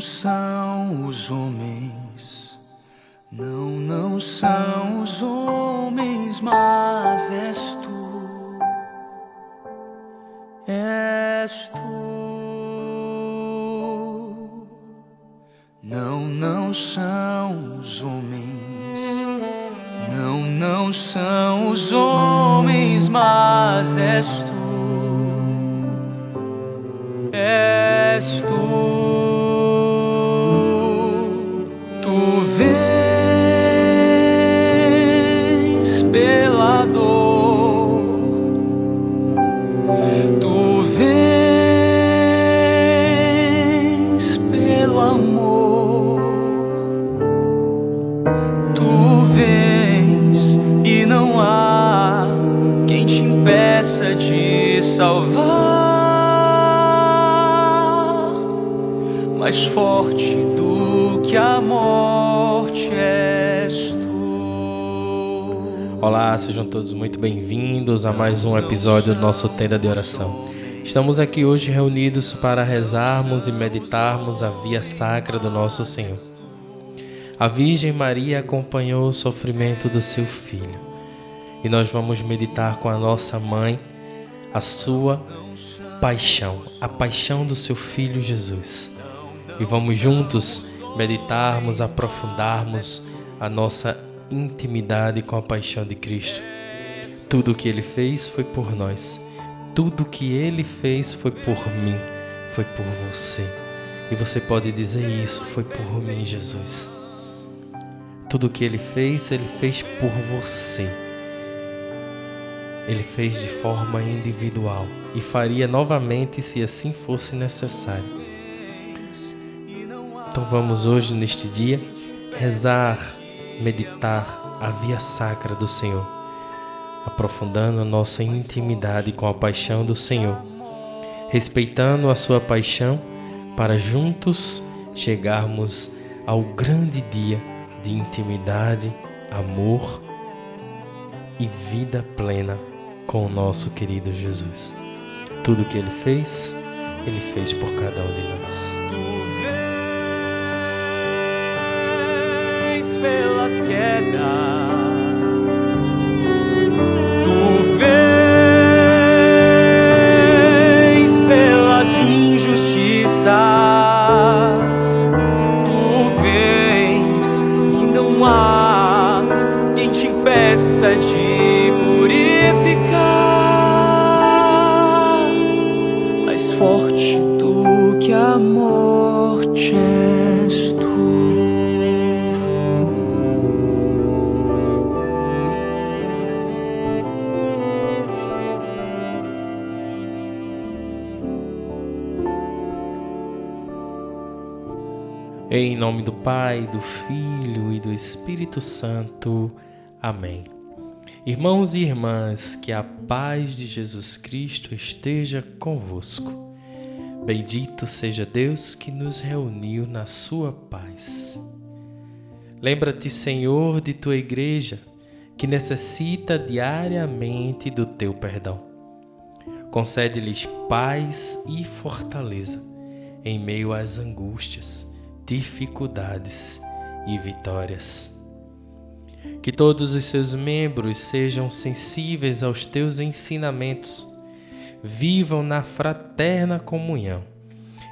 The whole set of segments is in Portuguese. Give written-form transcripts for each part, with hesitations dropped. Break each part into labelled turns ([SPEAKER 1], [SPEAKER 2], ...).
[SPEAKER 1] são os homens, não são os homens, mas és tu, és tu. Não são os homens, não são os homens, mas és tu, és tu. Tu vens pela dor, tu vens pelo amor, tu vens e não há quem te impeça de salvar. Mais forte do que a morte és tu.
[SPEAKER 2] Olá, sejam todos muito bem-vindos a mais um episódio do nosso Tenda de Oração. Estamos aqui hoje reunidos para rezarmos e meditarmos a via sacra do nosso Senhor. A Virgem Maria acompanhou o sofrimento do seu filho e nós vamos meditar com a nossa mãe a sua paixão, a paixão do seu filho Jesus. E vamos juntos meditarmos, aprofundarmos a nossa intimidade com a paixão de Cristo. Tudo o que Ele fez foi por nós. Tudo o que Ele fez foi por mim, foi por você. E você pode dizer isso, foi por mim, Jesus. Tudo o que Ele fez por você. Ele fez de forma individual e faria novamente se assim fosse necessário. Então vamos hoje, neste dia, rezar, meditar a via sacra do Senhor, aprofundando a nossa intimidade com a paixão do Senhor, respeitando a sua paixão para juntos chegarmos ao grande dia de intimidade, amor e vida plena com o nosso querido Jesus. Tudo o que Ele fez por cada um de nós.
[SPEAKER 1] Pelas quedas, tu vens pelas injustiças, tu vens e não há quem te impeça de purificar. Mais forte do que a morte és tu.
[SPEAKER 2] Em nome do Pai, do Filho e do Espírito Santo. Amém. Irmãos e irmãs, que a paz de Jesus Cristo esteja convosco. Bendito seja Deus que nos reuniu na sua paz. Lembra-te, Senhor, de tua igreja, que necessita diariamente do teu perdão. Concede-lhes paz e fortaleza em meio às angústias, dificuldades e vitórias. Que todos os seus membros sejam sensíveis aos teus ensinamentos, vivam na fraterna comunhão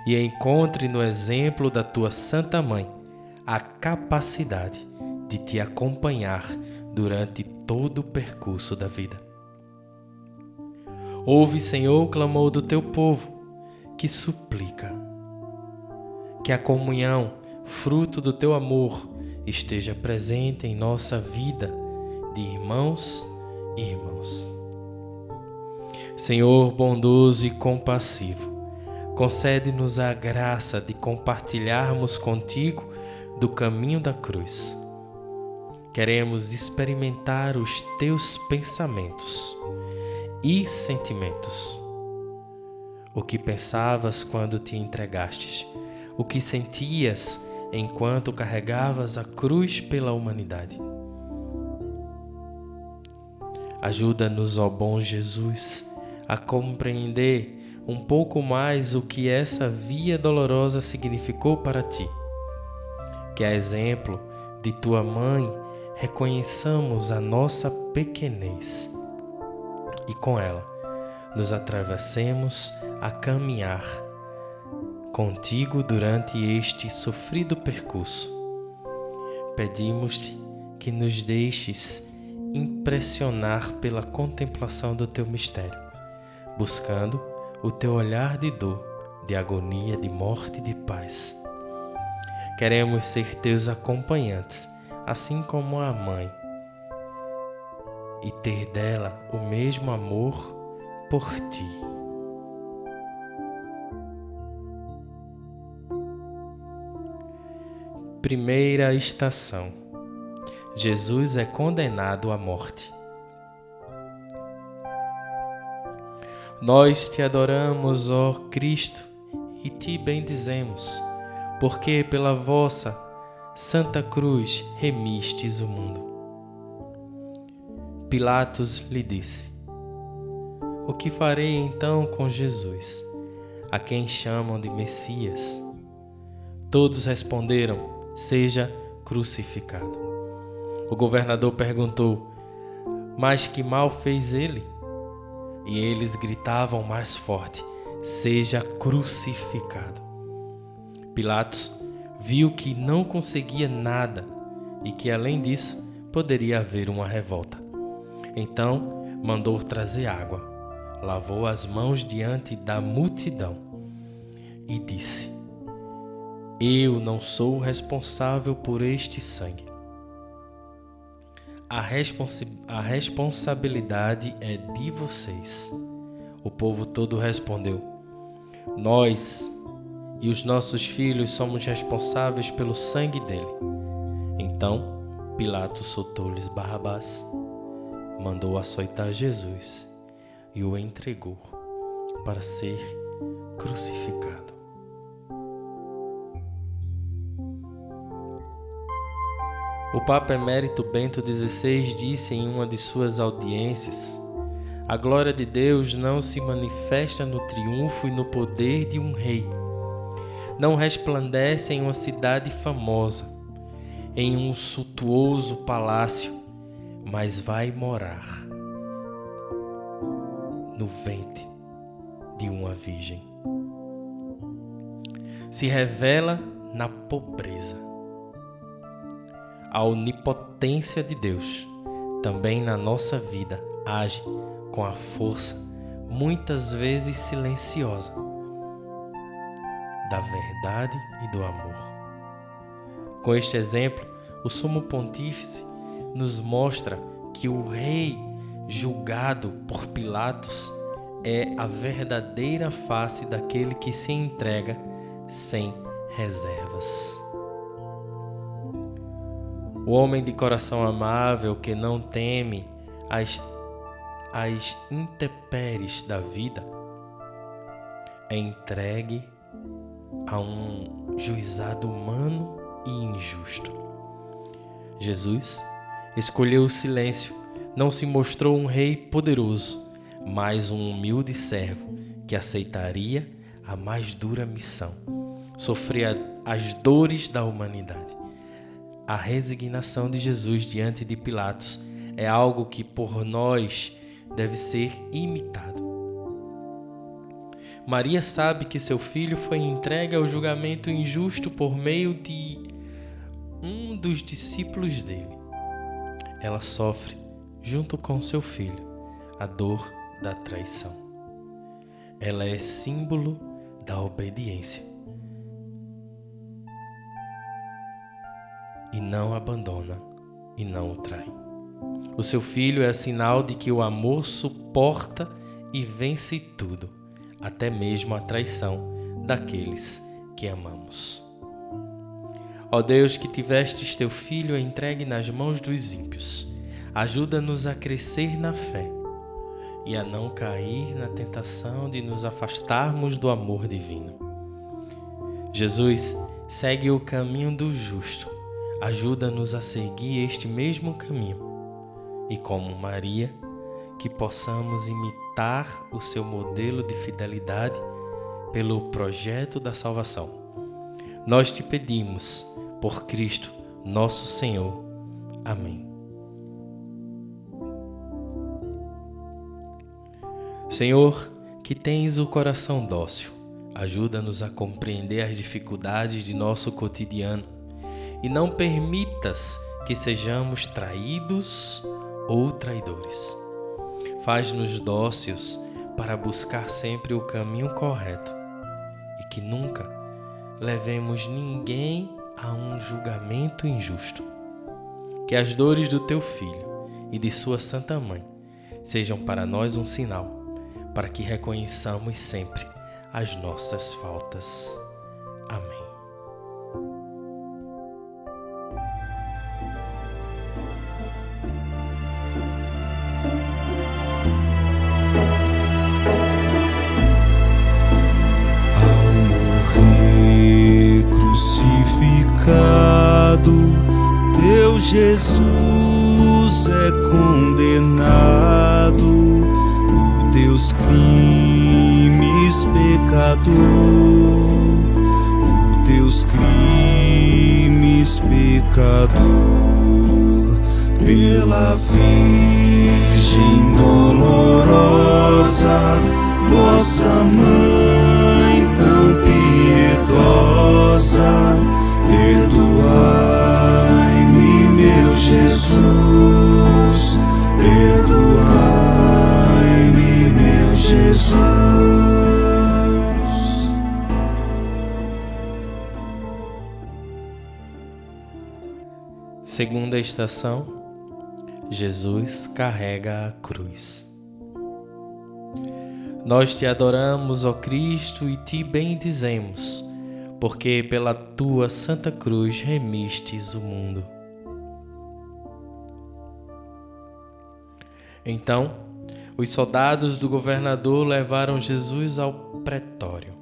[SPEAKER 2] e encontrem no exemplo da tua Santa Mãe a capacidade de te acompanhar durante todo o percurso da vida. Ouve, Senhor, o clamor do teu povo, que suplica. Que a comunhão, fruto do teu amor, esteja presente em nossa vida de irmãos e irmãos. Senhor bondoso e compassivo, concede-nos a graça de compartilharmos contigo do caminho da cruz. Queremos experimentar os teus pensamentos e sentimentos. O que pensavas quando te entregastes? O que sentias enquanto carregavas a cruz pela humanidade? Ajuda-nos, ó bom Jesus, a compreender um pouco mais o que essa via dolorosa significou para ti. Que a exemplo de tua mãe, reconheçamos a nossa pequenez e com ela nos atravessemos a caminhar contigo durante este sofrido percurso. Pedimos-te que nos deixes impressionar pela contemplação do teu mistério, buscando o teu olhar de dor, de agonia, de morte e de paz. Queremos ser teus acompanhantes, assim como a mãe, e ter dela o mesmo amor por ti. Primeira estação: Jesus é condenado à morte. Nós te adoramos, ó Cristo, e te bendizemos, porque pela vossa Santa Cruz remistes o mundo. Pilatos lhe disse: O que farei então com Jesus, a quem chamam de Messias? Todos responderam: Seja crucificado. O governador perguntou: Mas que mal fez ele? E eles gritavam mais forte: Seja crucificado. Pilatos viu que não conseguia nada e que, além disso, poderia haver uma revolta. Então mandou trazer água, lavou as mãos diante da multidão e disse: Eu não sou responsável por este sangue. A responsabilidade é de vocês. O povo todo respondeu: Nós e os nossos filhos somos responsáveis pelo sangue dele. Então Pilatos soltou-lhes Barrabás, mandou açoitar Jesus e o entregou para ser crucificado. O Papa Emérito Bento XVI disse em uma de suas audiências: a glória de Deus não se manifesta no triunfo e no poder de um rei. Não resplandece em uma cidade famosa, em um suntuoso palácio, mas vai morar no ventre de uma virgem. Se revela na pobreza. A onipotência de Deus também na nossa vida age com a força, muitas vezes silenciosa, da verdade e do amor. Com este exemplo, o Sumo Pontífice nos mostra que o rei julgado por Pilatos é a verdadeira face daquele que se entrega sem reservas. O homem de coração amável que não teme as intempéries da vida é entregue a um juizado humano e injusto. Jesus escolheu o silêncio, não se mostrou um rei poderoso, mas um humilde servo que aceitaria a mais dura missão, sofrer as dores da humanidade. A resignação de Jesus diante de Pilatos é algo que por nós deve ser imitado. Maria sabe que seu filho foi entregue ao julgamento injusto por meio de um dos discípulos dele. Ela sofre, junto com seu filho, a dor da traição. Ela é símbolo da obediência e não abandona e não o trai. O seu filho é sinal de que o amor suporta e vence tudo, até mesmo a traição daqueles que amamos. Ó Deus, que tivestes teu filho entregue nas mãos dos ímpios, ajuda-nos a crescer na fé e a não cair na tentação de nos afastarmos do amor divino. Jesus segue o caminho do justo, ajuda-nos a seguir este mesmo caminho e, como Maria, que possamos imitar o seu modelo de fidelidade pelo projeto da salvação. Nós te pedimos, por Cristo, nosso Senhor. Amém. Senhor, que tens o coração dócil, ajuda-nos a compreender as dificuldades de nosso cotidiano e não permitas que sejamos traídos ou traidores. Faz-nos dóceis para buscar sempre o caminho correto e que nunca levemos ninguém a um julgamento injusto. Que as dores do teu Filho e de sua Santa Mãe sejam para nós um sinal para que reconheçamos sempre as nossas faltas. Amém.
[SPEAKER 3] Ao morrer crucificado, teu Jesus é condenado. Teus crimes, pecador, por teus crimes, pecador, pela Virgem dolorosa, vossa mãe tão piedosa, perdoai-me, meu Jesus, perdoai-me, meu Jesus.
[SPEAKER 2] Segunda estação, Jesus carrega a cruz. Nós te adoramos, ó Cristo, e te bendizemos, porque pela tua santa cruz remistes o mundo. Então, os soldados do governador levaram Jesus ao pretório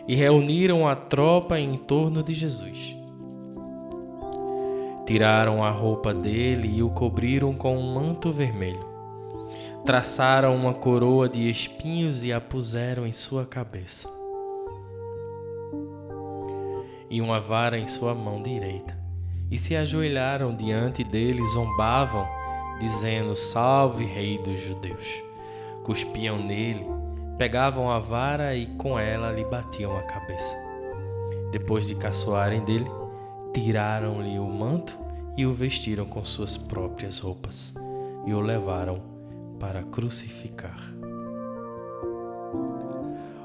[SPEAKER 2] e reuniram a tropa em torno de Jesus. Tiraram a roupa dele e o cobriram com um manto vermelho. Traçaram uma coroa de espinhos e a puseram em sua cabeça. E uma vara em sua mão direita. E se ajoelharam diante dele, zombavam, dizendo: Salve, Rei dos Judeus. Cuspiam nele, pegavam a vara e com ela lhe batiam a cabeça. Depois de caçoarem dele, tiraram-lhe o manto e o vestiram com suas próprias roupas e o levaram para crucificar.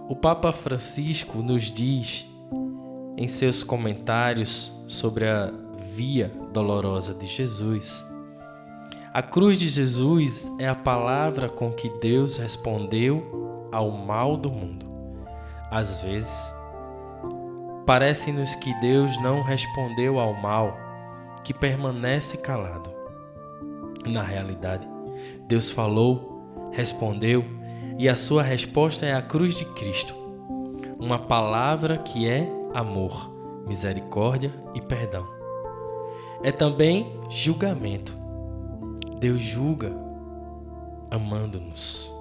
[SPEAKER 2] O Papa Francisco nos diz em seus comentários sobre a Via Dolorosa de Jesus: a cruz de Jesus é a palavra com que Deus respondeu ao mal do mundo. Às vezes, parece-nos que Deus não respondeu ao mal, que permanece calado. Na realidade, Deus falou, respondeu, e a sua resposta é a cruz de Cristo, uma palavra que é amor, misericórdia e perdão. É também julgamento. Deus julga amando-nos.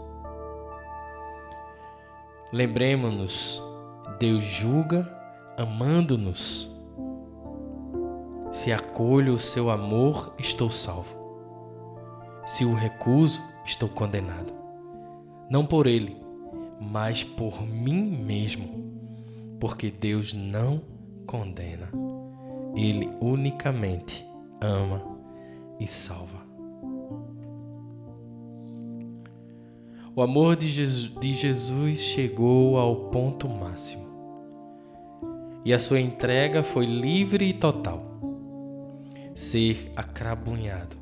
[SPEAKER 2] Lembremos-nos, Deus julga amando-nos. Se acolho o seu amor, estou salvo. Se o recuso, estou condenado. Não por ele, mas por mim mesmo. Porque Deus não condena. Ele unicamente ama e salva. O amor de Jesus chegou ao ponto máximo. E a sua entrega foi livre e total. Ser acrabunhado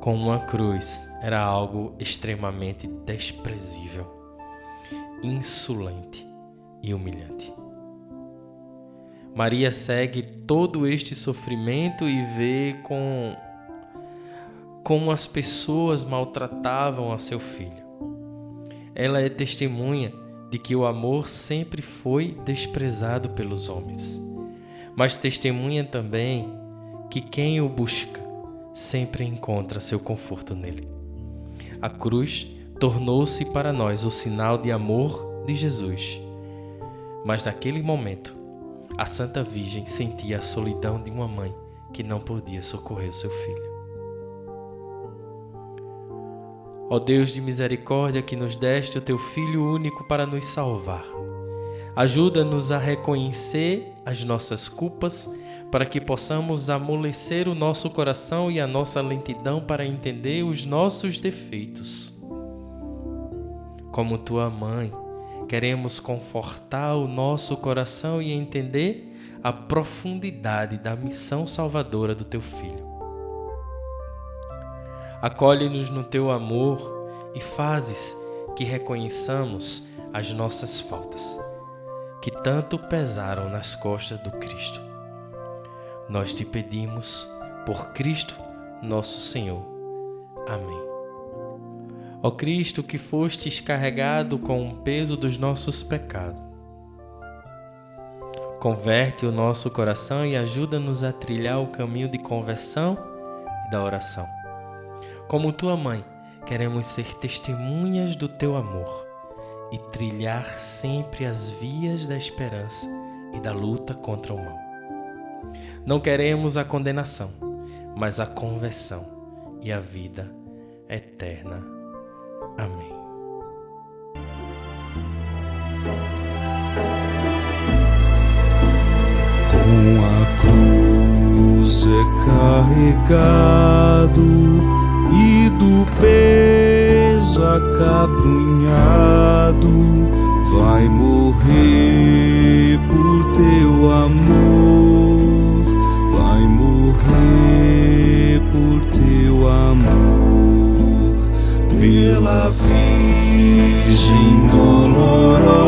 [SPEAKER 2] com uma cruz era algo extremamente desprezível, insolente e humilhante. Maria segue todo este sofrimento e vê como as pessoas maltratavam a seu filho. Ela é testemunha de que o amor sempre foi desprezado pelos homens, mas testemunha também que quem o busca sempre encontra seu conforto nele. A cruz tornou-se para nós o sinal de amor de Jesus. Mas naquele momento, a Santa Virgem sentia a solidão de uma mãe que não podia socorrer o seu filho. Ó Deus de misericórdia, que nos deste o teu Filho único para nos salvar, ajuda-nos a reconhecer as nossas culpas, para que possamos amolecer o nosso coração e a nossa lentidão para entender os nossos defeitos. Como tua mãe, queremos confortar o nosso coração e entender a profundidade da missão salvadora do teu Filho. Acolhe-nos no teu amor e fazes que reconheçamos as nossas faltas, que tanto pesaram nas costas do Cristo. Nós te pedimos por Cristo nosso Senhor. Amém. Ó Cristo, que fostes carregado com o peso dos nossos pecados, converte o nosso coração e ajuda-nos a trilhar o caminho de conversão e da oração. Como tua mãe, queremos ser testemunhas do teu amor e trilhar sempre as vias da esperança e da luta contra o mal. Não queremos a condenação, mas a conversão e a vida eterna. Amém.
[SPEAKER 3] Com a cruz é carregado e do peso acabrunhado, vai morrer por teu amor, vai morrer por teu amor, pela Virgem dolorosa,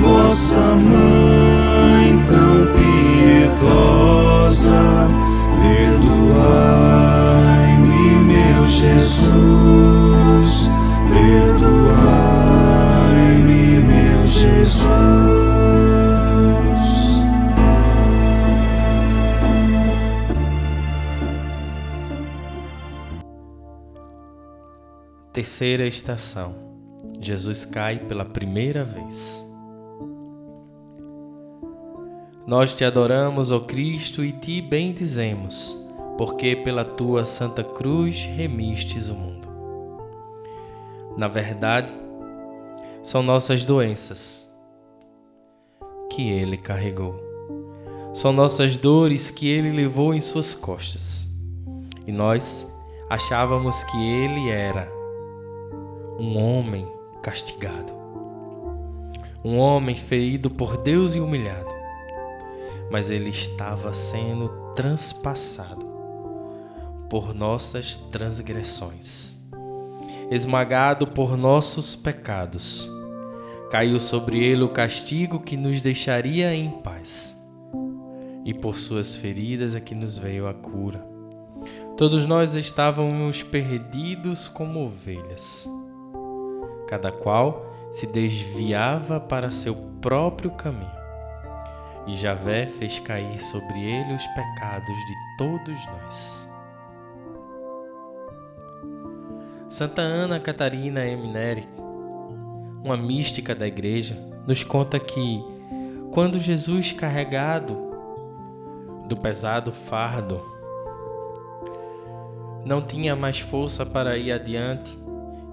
[SPEAKER 3] vossa mãe tão piedosa, perdoai-me, meu Jesus, perdoai-me, meu Jesus.
[SPEAKER 2] Terceira estação. Jesus cai pela primeira vez. Nós te adoramos, ó Cristo, e te bendizemos, porque pela tua Santa Cruz remistes o mundo. Na verdade, são nossas doenças que ele carregou. São nossas dores que ele levou em suas costas. E nós achávamos que ele era um homem castigado, um homem ferido por Deus e humilhado. Mas ele estava sendo transpassado por nossas transgressões, esmagado por nossos pecados. Caiu sobre ele o castigo que nos deixaria em paz, e por suas feridas é que nos veio a cura. Todos nós estávamos perdidos como ovelhas, cada qual se desviava para seu próprio caminho. E Javé fez cair sobre ele os pecados de todos nós. Santa Ana Catarina Emineri, uma mística da igreja, nos conta que, quando Jesus, carregado do pesado fardo, não tinha mais força para ir adiante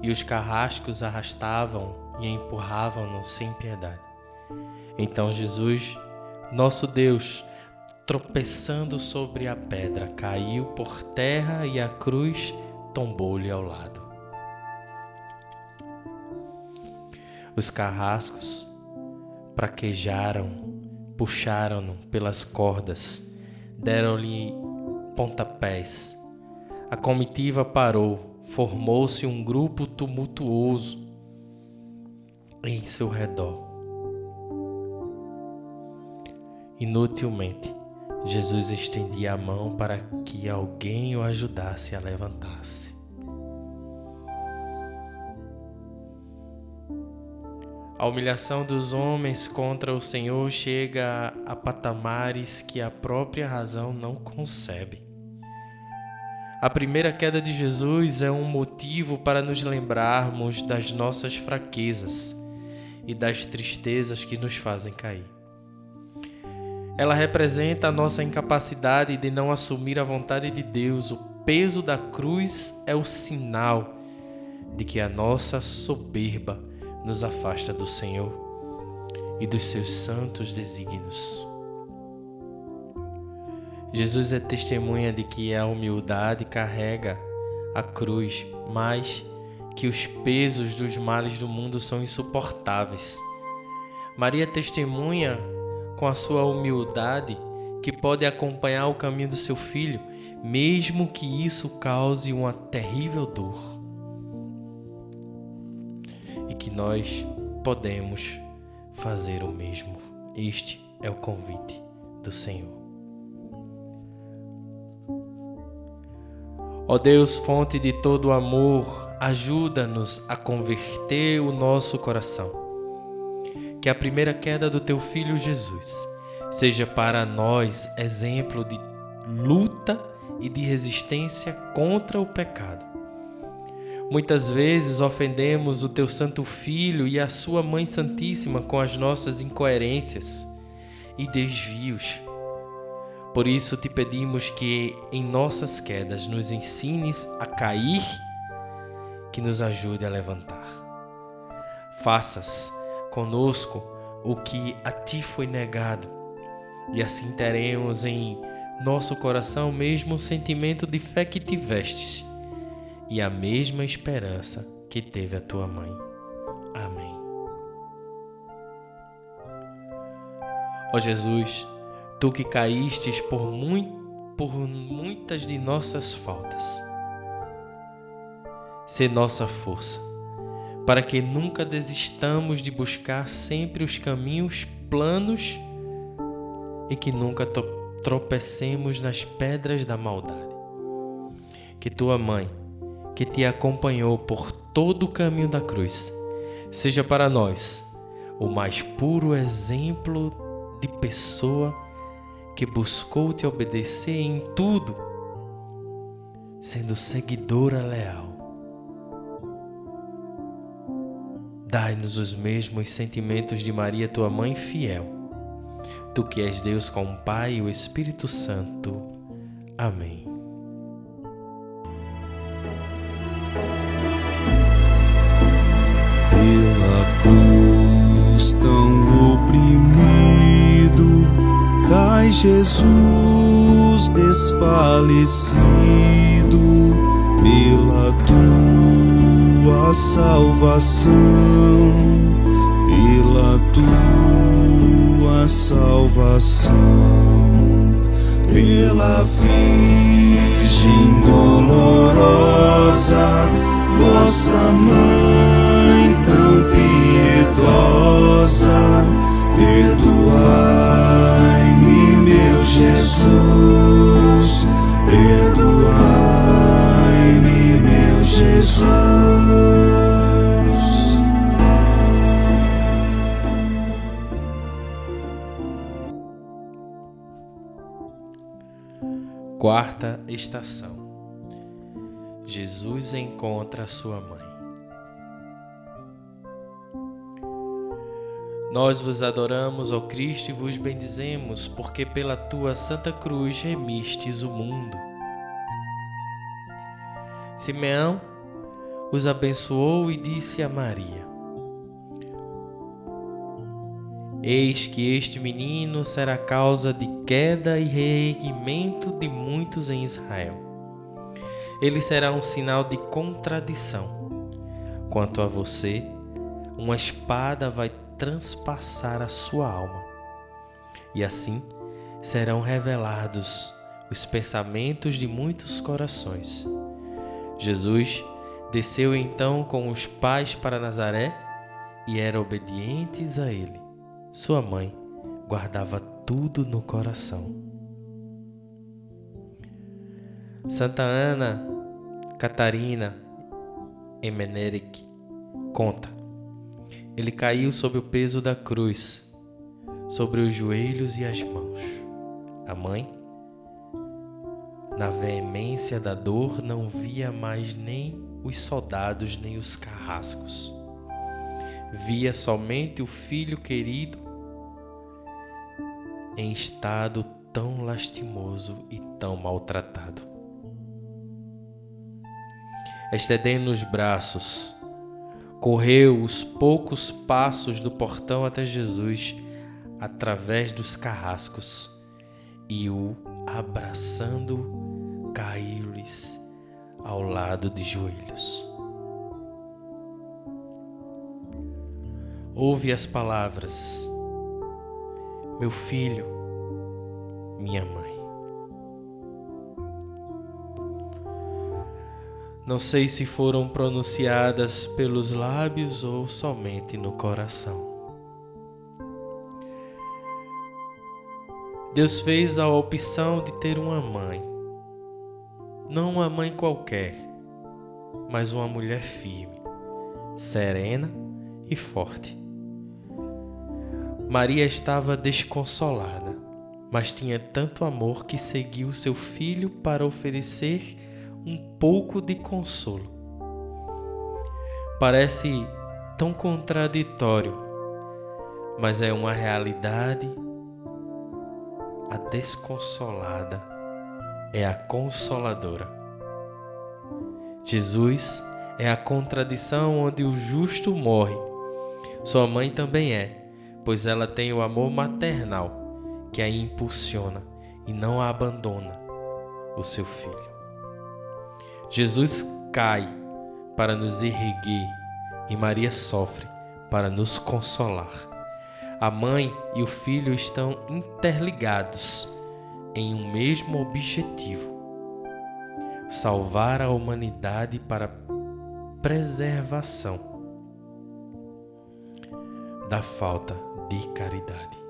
[SPEAKER 2] e os carrascos arrastavam e empurravam-no sem piedade, então Jesus, nosso Deus, tropeçando sobre a pedra, caiu por terra e a cruz tombou-lhe ao lado. Os carrascos praquejaram, puxaram-no pelas cordas, deram-lhe pontapés. A comitiva parou, formou-se um grupo tumultuoso em seu redor. Inutilmente, Jesus estendia a mão para que alguém o ajudasse a levantar-se. A humilhação dos homens contra o Senhor chega a patamares que a própria razão não concebe. A primeira queda de Jesus é um motivo para nos lembrarmos das nossas fraquezas e das tristezas que nos fazem cair. Ela representa a nossa incapacidade de não assumir a vontade de Deus. O peso da cruz é o sinal de que a nossa soberba nos afasta do Senhor e dos seus santos desígnios. Jesus é testemunha de que a humildade carrega a cruz, mas que os pesos dos males do mundo são insuportáveis. Maria testemunha com a sua humildade que pode acompanhar o caminho do seu filho, mesmo que isso cause uma terrível dor. E que nós podemos fazer o mesmo. Este é o convite do Senhor. Ó Deus, fonte de todo amor, ajuda-nos a converter o nosso coração. Que a primeira queda do Teu Filho Jesus seja para nós exemplo de luta e de resistência contra o pecado. Muitas vezes ofendemos o Teu Santo Filho e a Sua Mãe Santíssima com as nossas incoerências e desvios. Por isso te pedimos que em nossas quedas nos ensines a cair, que nos ajude a levantar. Faças conosco o que a Ti foi negado, e assim teremos em nosso coração o mesmo sentimento de fé que tivestes e a mesma esperança que teve a Tua Mãe. Amém. Ó Jesus, Tu que caístes por muitas de nossas faltas, sê nossa força, para que nunca desistamos de buscar sempre os caminhos planos e que nunca tropecemos nas pedras da maldade. Que Tua Mãe, que Te acompanhou por todo o caminho da cruz, seja para nós o mais puro exemplo de pessoa que buscou Te obedecer em tudo, sendo seguidora leal. Dai-nos os mesmos sentimentos de Maria, Tua Mãe fiel, Tu que és Deus com o Pai e o Espírito Santo. Amém.
[SPEAKER 3] Pela cruz tão oprimido, cai Jesus desfalecido. Pela Tua salvação, pela Tua salvação, pela Virgem dolorosa, vossa Mãe tão piedosa, perdoai-me, meu Jesus, perdoai-me, meu Jesus.
[SPEAKER 2] Quarta estação. Jesus encontra sua mãe. Nós vos adoramos, ó Cristo, e vos bendizemos, porque pela Tua Santa Cruz remistes o mundo. Simeão os abençoou e disse a Maria: Eis que este menino será causa de queda e reerguimento de muitos em Israel. Ele será um sinal de contradição. Quanto a você, uma espada vai transpassar a sua alma. E assim serão revelados os pensamentos de muitos corações. Jesus desceu então com os pais para Nazaré e eram obedientes a ele. Sua mãe guardava tudo no coração. Santa Ana Catarina Emeneric conta: ele caiu sob o peso da cruz, sobre os joelhos e as mãos. A mãe Na veemência da dor, não via mais nem os soldados nem os carrascos. Via somente o filho querido em estado tão lastimoso e tão maltratado. Estendendo os braços, correu os poucos passos do portão até Jesus, através dos carrascos, e o abraçando, caiu-lhes ao lado de joelhos. Ouve as palavras: meu filho, minha mãe. Não sei se foram pronunciadas pelos lábios ou somente no coração. Deus fez a opção de ter uma mãe. Não uma mãe qualquer, mas uma mulher firme, serena e forte. Maria estava desconsolada, mas tinha tanto amor que seguiu seu filho para oferecer um pouco de consolo. Parece tão contraditório, mas é uma realidade. A desconsolada é a consoladora. Jesus é a contradição onde o justo morre. Sua mãe também é, pois ela tem o amor maternal que a impulsiona e não a abandona o seu filho. Jesus cai para nos erguer e Maria sofre para nos consolar. A mãe e o filho estão interligados em um mesmo objetivo: salvar a humanidade para preservação da falta de caridade.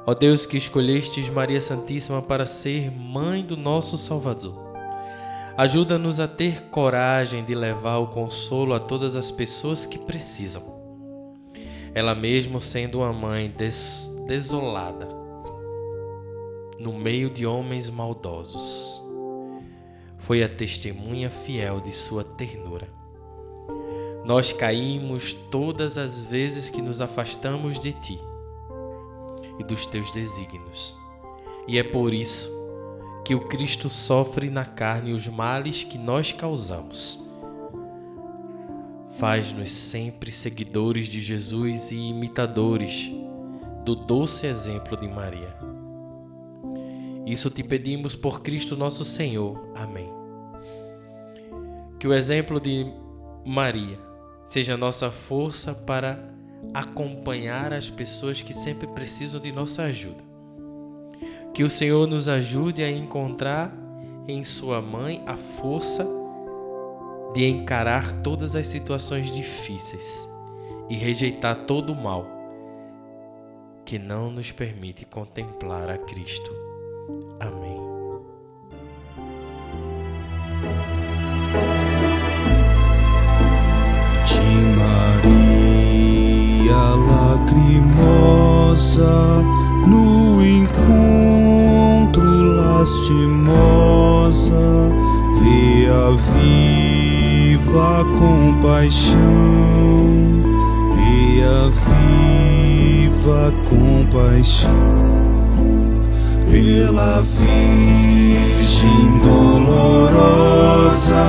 [SPEAKER 2] Ó Deus, que escolhestes Maria Santíssima para ser mãe do nosso Salvador, ajuda-nos a ter coragem de levar o consolo a todas as pessoas que precisam. Ela mesmo sendo uma mãe desolada, no meio de homens maldosos, foi a testemunha fiel de sua ternura. Nós caímos todas as vezes que nos afastamos de Ti e dos Teus desígnios, e é por isso que o Cristo sofre na carne os males que nós causamos. Faz-nos sempre seguidores de Jesus e imitadores do doce exemplo de Maria. Isso te pedimos por Cristo nosso Senhor. Amém. Que o exemplo de Maria seja nossa força para acompanhar as pessoas que sempre precisam de nossa ajuda. Que o Senhor nos ajude a encontrar em sua mãe a força de encarar todas as situações difíceis e rejeitar todo o mal que não nos permite contemplar a Cristo. Amém.
[SPEAKER 3] De Maria lacrimosa, no encontro lastimosa, vê a viva compaixão, vê a viva compaixão. Pela Virgem dolorosa,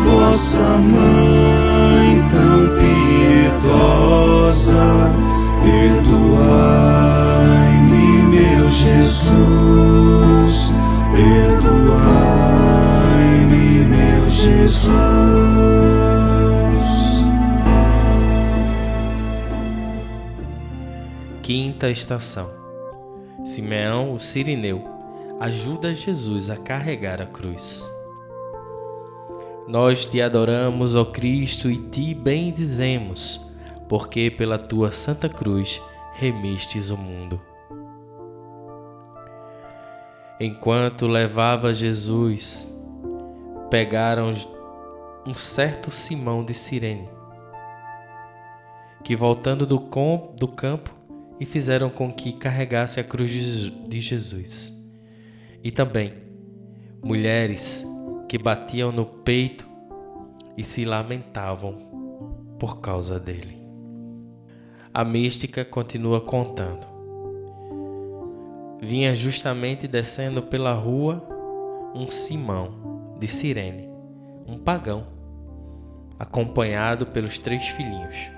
[SPEAKER 3] vossa mãe tão piedosa, perdoai-me, meu Jesus, perdoai-me, meu Jesus.
[SPEAKER 2] Quinta estação. Simeão, o Cirineu, ajuda Jesus a carregar a cruz. Nós te adoramos, ó Cristo, e te bendizemos, porque pela tua santa cruz remistes o mundo. Enquanto levava Jesus, pegaram um certo Simão de Cirene, que voltando do campo e fizeram com que carregasse a cruz de Jesus. E também mulheres que batiam no peito e se lamentavam por causa dele. A mística continua contando. Vinha justamente descendo pela rua um Simão de Cirene, um pagão, acompanhado pelos 3 filhinhos.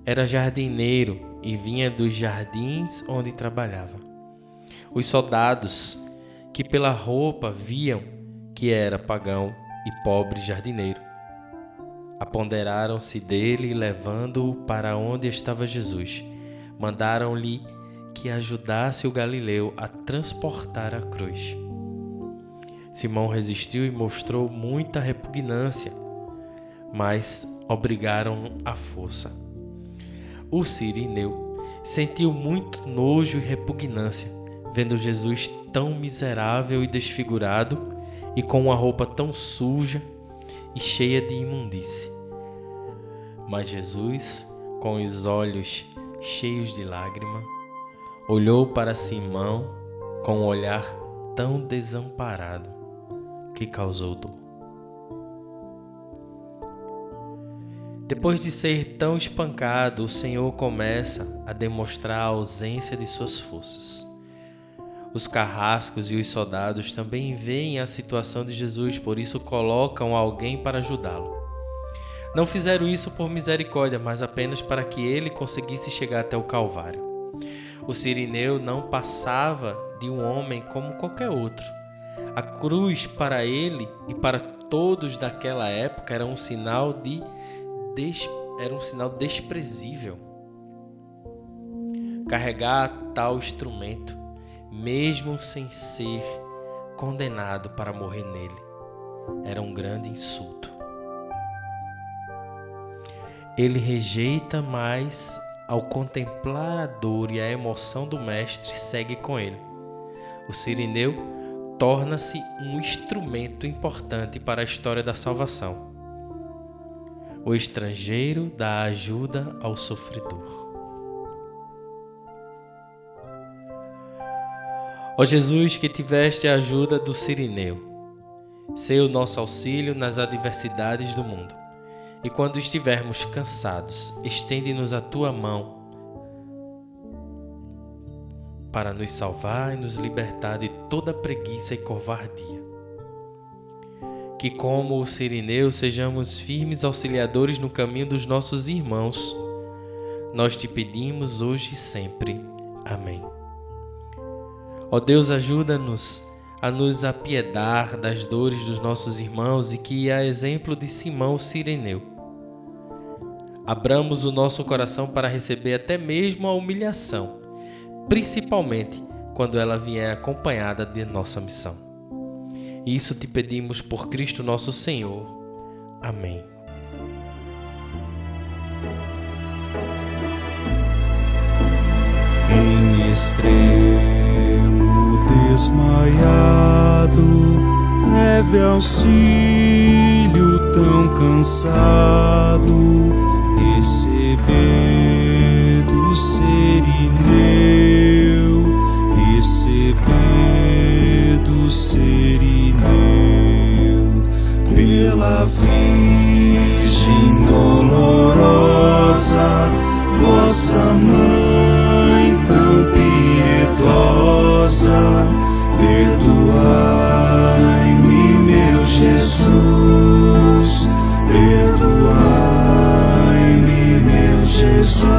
[SPEAKER 2] Era jardineiro e vinha dos jardins onde trabalhava. Os soldados, que pela roupa viam que era pagão e pobre jardineiro, apoderaram-se dele, levando-o para onde estava Jesus. Mandaram-lhe que ajudasse o galileu a transportar a cruz. Simão resistiu e mostrou muita repugnância, mas obrigaram-no à força. O cirineu sentiu muito nojo e repugnância, vendo Jesus tão miserável e desfigurado e com uma roupa tão suja e cheia de imundície. Mas Jesus, com os olhos cheios de lágrima, olhou para Simão com um olhar tão desamparado que causou dor. Depois de ser tão espancado, o Senhor começa a demonstrar a ausência de suas forças. Os carrascos e os soldados também veem a situação de Jesus, por isso colocam alguém para ajudá-lo. Não fizeram isso por misericórdia, mas apenas para que ele conseguisse chegar até o Calvário. O cirineu não passava de um homem como qualquer outro. A cruz para ele e para todos daquela época era um sinal desprezível. Carregar tal instrumento, mesmo sem ser condenado para morrer nele, era um grande insulto. Ele rejeita, mas ao contemplar a dor e a emoção do mestre, segue com ele. O cirineu torna-se um instrumento importante para a história da salvação. O estrangeiro dá ajuda ao sofredor. Ó Jesus, que tiveste a ajuda do cirineu, sei o nosso auxílio nas adversidades do mundo. E quando estivermos cansados, estende-nos a tua mão para nos salvar e nos libertar de toda preguiça e covardia. Que como o cirineu sejamos firmes auxiliadores no caminho dos nossos irmãos. Nós te pedimos hoje e sempre. Amém. Ó Deus, ajuda-nos a nos apiedar das dores dos nossos irmãos e que, a exemplo de Simão cirineu, abramos o nosso coração para receber até mesmo a humilhação, principalmente quando ela vier acompanhada de nossa missão. Isso te pedimos por Cristo nosso Senhor. Amém.
[SPEAKER 3] Em extremo desmaiado, leve auxílio tão cansado, receber do cirineu, receber do cirineu, pela Virgem dolorosa, vossa mãe tão piedosa, perdoai-me, meu Jesus, perdoai-me, meu Jesus.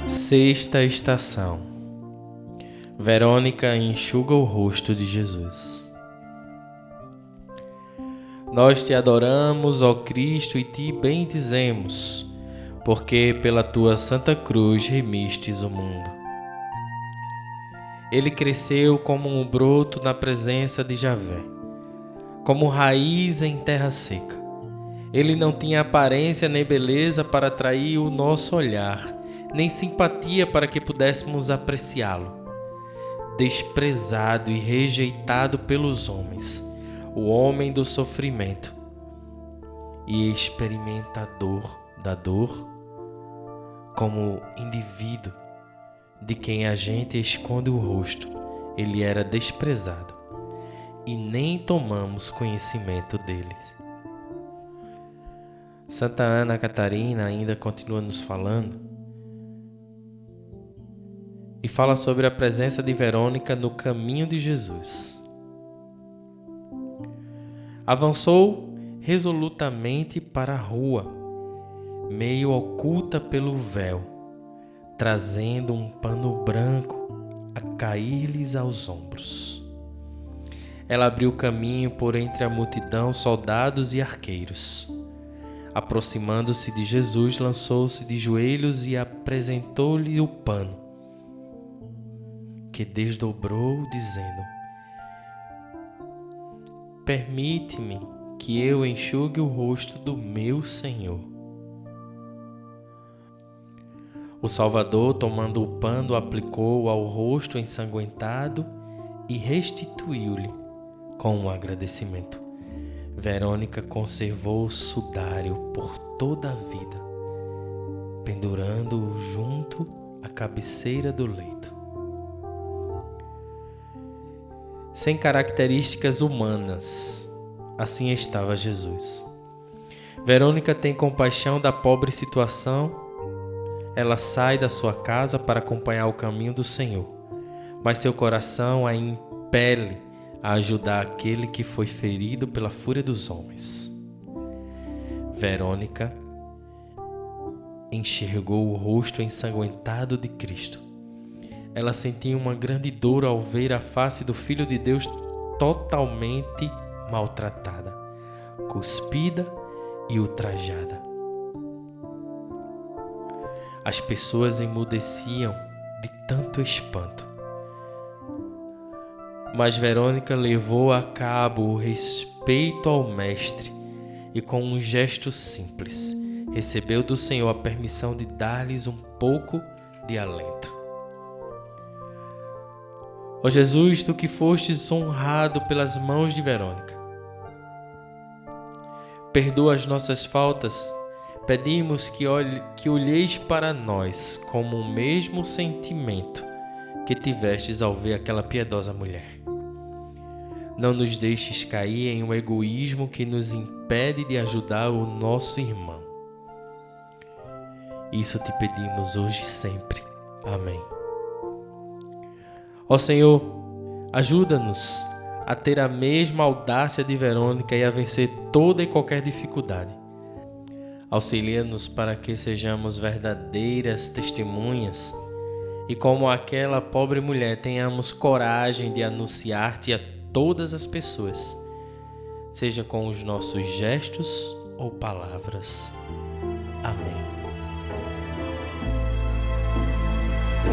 [SPEAKER 2] Sexta estação. Verônica enxuga o rosto de Jesus. Nós te adoramos, ó Cristo, e te bendizemos, porque pela tua santa cruz remistes o mundo. Ele cresceu como um broto na presença de Javé, como raiz em terra seca. Ele não tinha aparência nem beleza para atrair o nosso olhar, nem simpatia para que pudéssemos apreciá-lo. Desprezado e rejeitado pelos homens, o homem do sofrimento, e experimentador da dor, como indivíduo de quem a gente esconde o rosto, ele era desprezado e nem tomamos conhecimento dele. Santa Ana Catarina ainda continua nos falando e fala sobre a presença de Verônica no caminho de Jesus. Avançou resolutamente para a rua, meio oculta pelo véu, trazendo um pano branco a cair-lhes aos ombros. Ela abriu caminho por entre a multidão, soldados e arqueiros. Aproximando-se de Jesus, lançou-se de joelhos e apresentou-lhe o pano, que desdobrou, dizendo: permite-me que eu enxugue o rosto do meu Senhor. O Salvador, tomando o pano, aplicou ao rosto ensanguentado e restituiu-lhe com um agradecimento. Verônica conservou o sudário por toda a vida, pendurando-o junto à cabeceira do leito. Sem características humanas, assim estava Jesus. Verônica tem compaixão da pobre situação. Ela sai da sua casa para acompanhar o caminho do Senhor, mas seu coração a impele a ajudar aquele que foi ferido pela fúria dos homens. Verônica enxergou o rosto ensanguentado de Cristo. Ela sentiu uma grande dor ao ver a face do Filho de Deus totalmente maltratada, cuspida e ultrajada. As pessoas emudeciam de tanto espanto. Mas Verônica levou a cabo o respeito ao Mestre e, com um gesto simples, recebeu do Senhor a permissão de dar-lhes um pouco de alento. Ó Jesus, tu que fostes honrado pelas mãos de Verônica, perdoa as nossas faltas. Pedimos que olheis para nós como o mesmo sentimento que tivestes ao ver aquela piedosa mulher. Não nos deixes cair em um egoísmo que nos impede de ajudar o nosso irmão. Isso te pedimos hoje e sempre. Amém. Ó Senhor, ajuda-nos a ter a mesma audácia de Verônica e a vencer toda e qualquer dificuldade. Auxilia-nos para que sejamos verdadeiras testemunhas e, como aquela pobre mulher, tenhamos coragem de anunciar-te a todas as pessoas, seja com os nossos gestos ou palavras. Amém.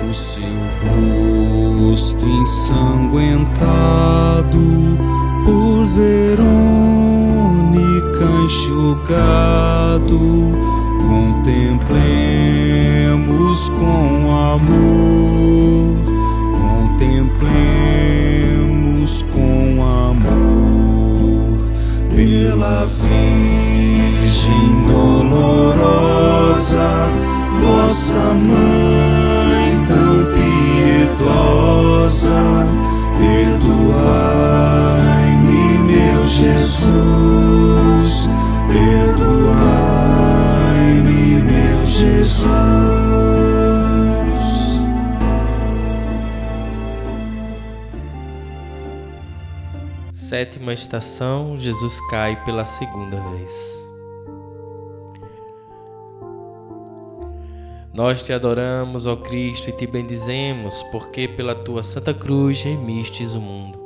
[SPEAKER 3] O seu rosto ensanguentado por Verônica enxugado, contemplemos com amor, contemplemos com amor, pela Virgem dolorosa, vossa mãe tão piedosa, perdoai-me, meu Jesus, perdoai-me, meu Jesus.
[SPEAKER 2] Sétima estação, Jesus cai pela segunda vez. Nós te adoramos, ó Cristo, e te bendizemos, porque pela tua santa cruz remistes o mundo.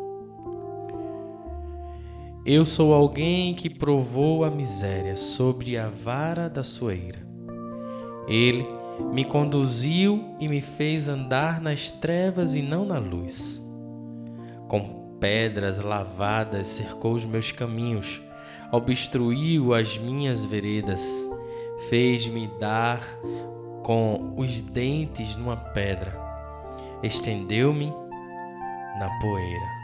[SPEAKER 2] Eu sou alguém que provou a miséria sobre a vara da sua ira. Ele me conduziu e me fez andar nas trevas e não na luz. Com pedras lavadas cercou os meus caminhos, obstruiu as minhas veredas, fez-me dar com os dentes numa pedra, estendeu-me na poeira.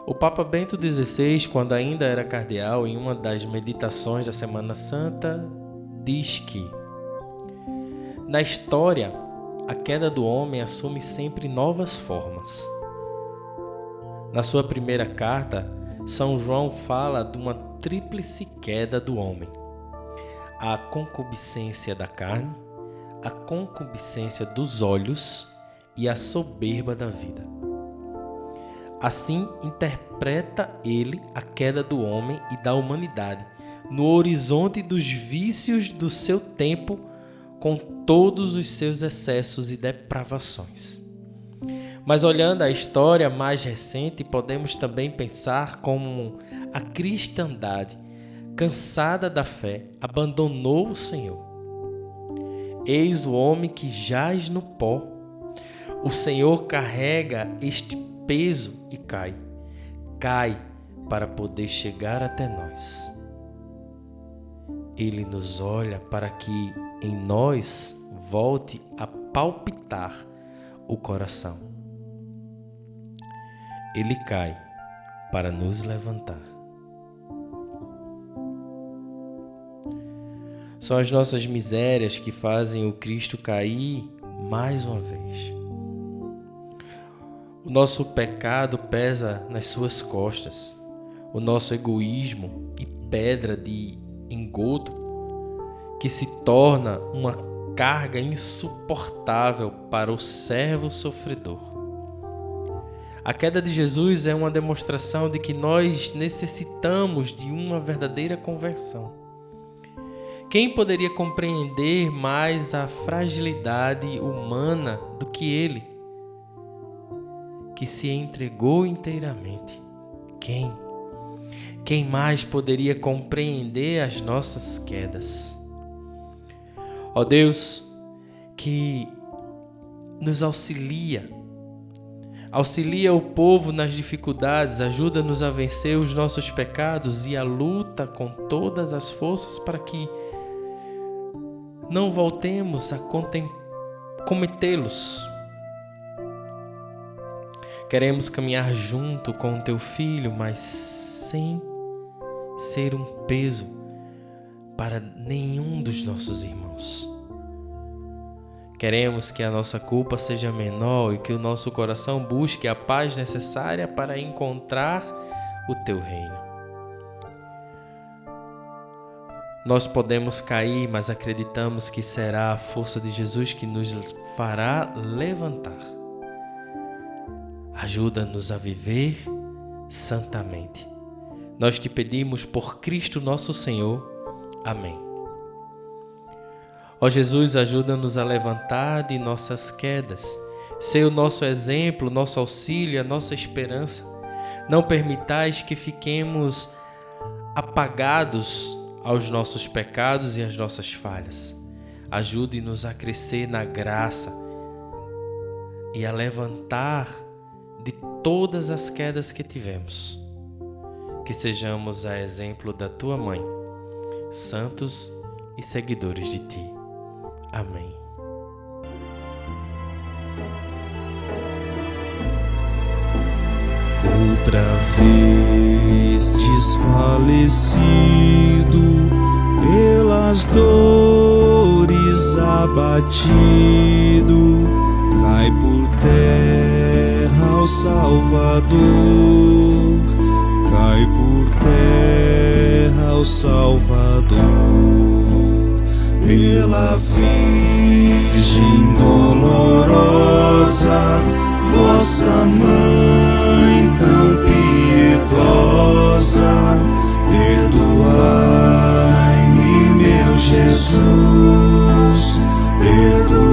[SPEAKER 2] O Papa Bento XVI, quando ainda era cardeal, em uma das meditações da Semana Santa, diz que na história, a queda do homem assume sempre novas formas. Na sua primeira carta, São João fala de uma tríplice queda do homem: a concupiscência da carne, a concupiscência dos olhos e a soberba da vida. Assim, interpreta ele a queda do homem e da humanidade no horizonte dos vícios do seu tempo, com todos os seus excessos e depravações. Mas olhando a história mais recente, podemos também pensar como a cristandade, cansada da fé, abandonou o Senhor. Eis o homem que jaz no pó. O Senhor carrega este peso e cai para poder chegar até nós. Ele nos olha para que em nós volte a palpitar o coração. Ele cai para nos levantar. São as nossas misérias que fazem o Cristo cair mais uma vez. O nosso pecado pesa nas suas costas. O nosso egoísmo e pedra de engodo que se torna uma carga insuportável para o servo sofredor. A queda de Jesus é uma demonstração de que nós necessitamos de uma verdadeira conversão. Quem poderia compreender mais a fragilidade humana do que ele, que se entregou inteiramente? Quem mais poderia compreender as nossas quedas? Ó Deus, que nos auxilia o povo nas dificuldades, ajuda-nos a vencer os nossos pecados e a luta com todas as forças para que não voltemos a cometê-los. Queremos caminhar junto com o Teu Filho, mas sem ser um peso para nenhum dos nossos irmãos. Queremos que a nossa culpa seja menor e que o nosso coração busque a paz necessária para encontrar o Teu reino. Nós podemos cair, mas acreditamos que será a força de Jesus que nos fará levantar. Ajuda-nos a viver santamente. Nós te pedimos por Cristo nosso Senhor. Amém. Ó Jesus, ajuda-nos a levantar de nossas quedas. Ser o nosso exemplo, nosso auxílio, a nossa esperança. Não permitais que fiquemos apagados aos nossos pecados e às nossas falhas. Ajude-nos a crescer na graça e a levantar de todas as quedas que tivemos. Que sejamos a exemplo da Tua Mãe, santos e seguidores de Ti. Amém.
[SPEAKER 3] Outra vez desfalecido, pelas dores abatido, cai por terra o Salvador, cai por terra o Salvador. Pela Virgem dolorosa, vossa Mãe tão piedosa, perdoai-me, meu Jesus, perdoai-me,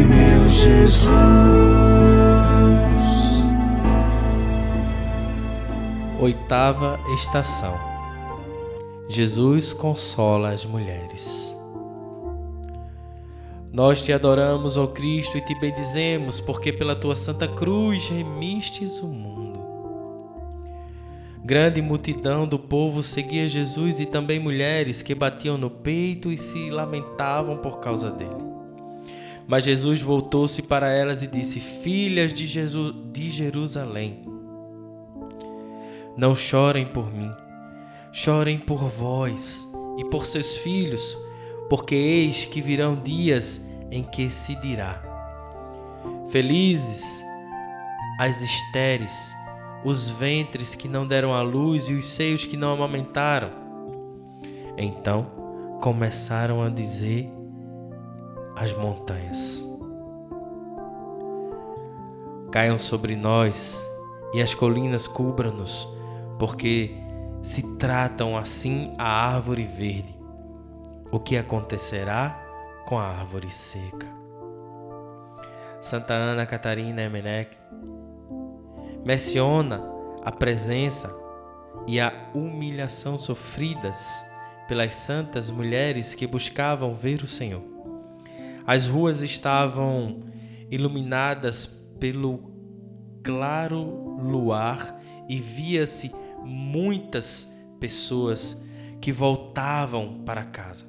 [SPEAKER 3] meu Jesus.
[SPEAKER 2] Oitava estação. Jesus consola as mulheres. Nós te adoramos, ó Cristo, e te bendizemos, porque pela tua santa cruz remistes o mundo. Grande multidão do povo seguia Jesus e também mulheres que batiam no peito e se lamentavam por causa dele. Mas Jesus voltou-se para elas e disse: Filhas de Jerusalém, Não chorem por mim, chorem por vós e por seus filhos, porque eis que virão dias em que se dirá: felizes as estéreis, os ventres que não deram à luz e os seios que não amamentaram. Então começaram a dizer as montanhas: caiam sobre nós e as colinas cubram-nos, porque se tratam assim a árvore verde. O que acontecerá com a árvore seca? Santa Ana Catarina Emenech menciona a presença e a humilhação sofridas pelas santas mulheres que buscavam ver o Senhor. As ruas estavam iluminadas pelo claro luar e via-se muitas pessoas que voltavam para casa.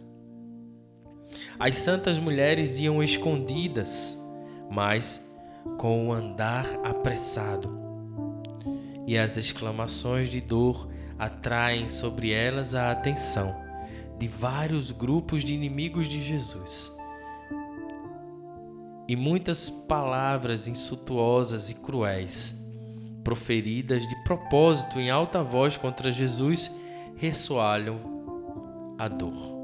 [SPEAKER 2] As santas mulheres iam escondidas, mas com o andar apressado, e as exclamações de dor atraem sobre elas a atenção de vários grupos de inimigos de Jesus. E muitas palavras insultuosas e cruéis, proferidas de propósito em alta voz contra Jesus, ressoalham a dor.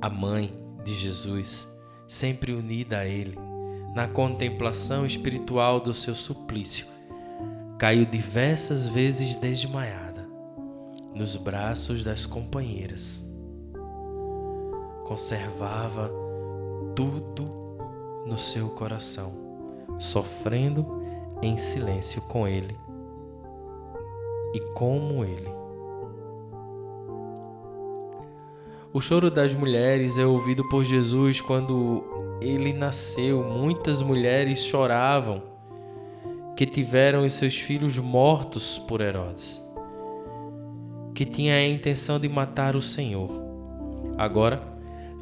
[SPEAKER 2] A mãe de Jesus, sempre unida a ele, na contemplação espiritual do seu suplício, caiu diversas vezes desmaiada nos braços das companheiras. Conservava tudo no seu coração, sofrendo em silêncio com ele e como ele. O choro das mulheres é ouvido por Jesus quando ele nasceu. Muitas mulheres choravam que tiveram os seus filhos mortos por Herodes, que tinha a intenção de matar o Senhor. Agora,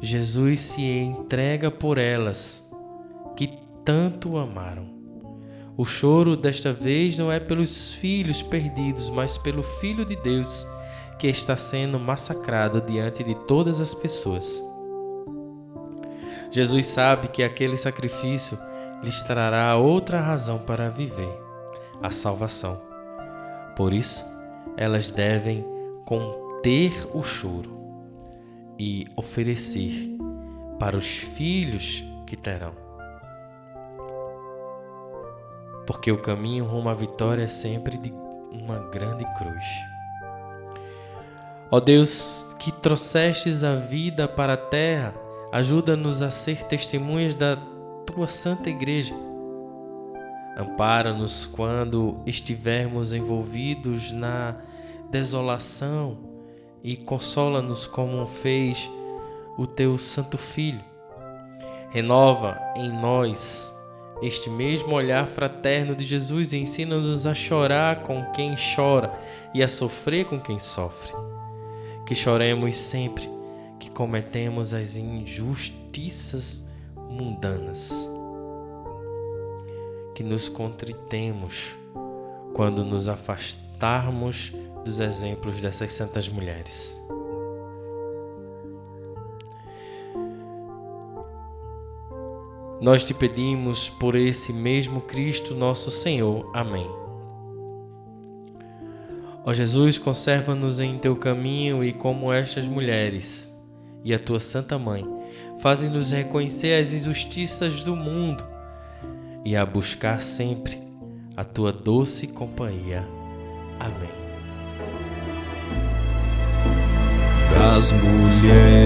[SPEAKER 2] Jesus se entrega por elas, que tanto o amaram. O choro desta vez não é pelos filhos perdidos, mas pelo Filho de Deus, que está sendo massacrado diante de todas as pessoas. Jesus sabe que aquele sacrifício lhes trará outra razão para viver, a salvação. Por isso, elas devem conter o choro e oferecer para os filhos que terão. Porque o caminho rumo à vitória é sempre de uma grande cruz. Ó Deus, que trouxestes a vida para a terra, ajuda-nos a ser testemunhas da Tua Santa Igreja. Ampara-nos quando estivermos envolvidos na desolação e consola-nos como fez o Teu Santo Filho. Renova em nós este mesmo olhar fraterno de Jesus e ensina-nos a chorar com quem chora e a sofrer com quem sofre. Que choremos sempre que cometemos as injustiças mundanas. Que nos contritemos quando nos afastarmos dos exemplos dessas santas mulheres. Nós te pedimos por esse mesmo Cristo nosso Senhor. Amém. Ó Jesus, conserva-nos em teu caminho e como estas mulheres e a tua Santa Mãe, faze-nos reconhecer as injustiças do mundo e a buscar sempre a tua doce companhia. Amém.
[SPEAKER 3] Das mulheres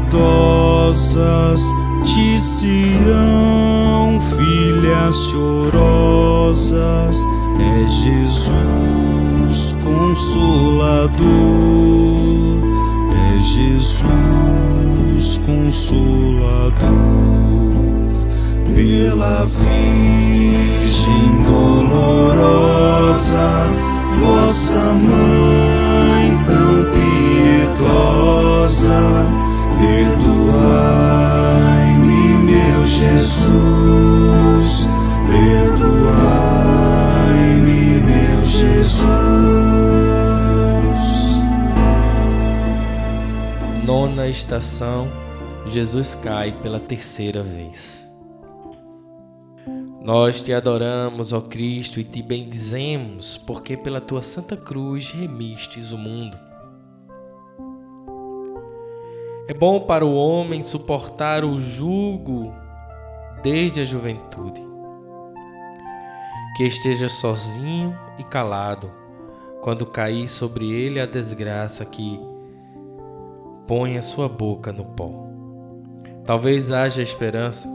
[SPEAKER 3] piedosas de Sião, filhas chorosas, é Jesus Consolador, é Jesus Consolador. Pela Virgem dolorosa, vossa mãe tão piedosa, perdoai-me, meu Jesus, perdoai-me,
[SPEAKER 2] nona estação, Jesus cai pela terceira vez. Nós te adoramos, ó Cristo, e te bendizemos, porque pela tua santa cruz remistes o mundo. É bom para o homem suportar o jugo desde a juventude. Que esteja sozinho e calado, quando cair sobre ele a desgraça que põe a sua boca no pó. Talvez haja esperança,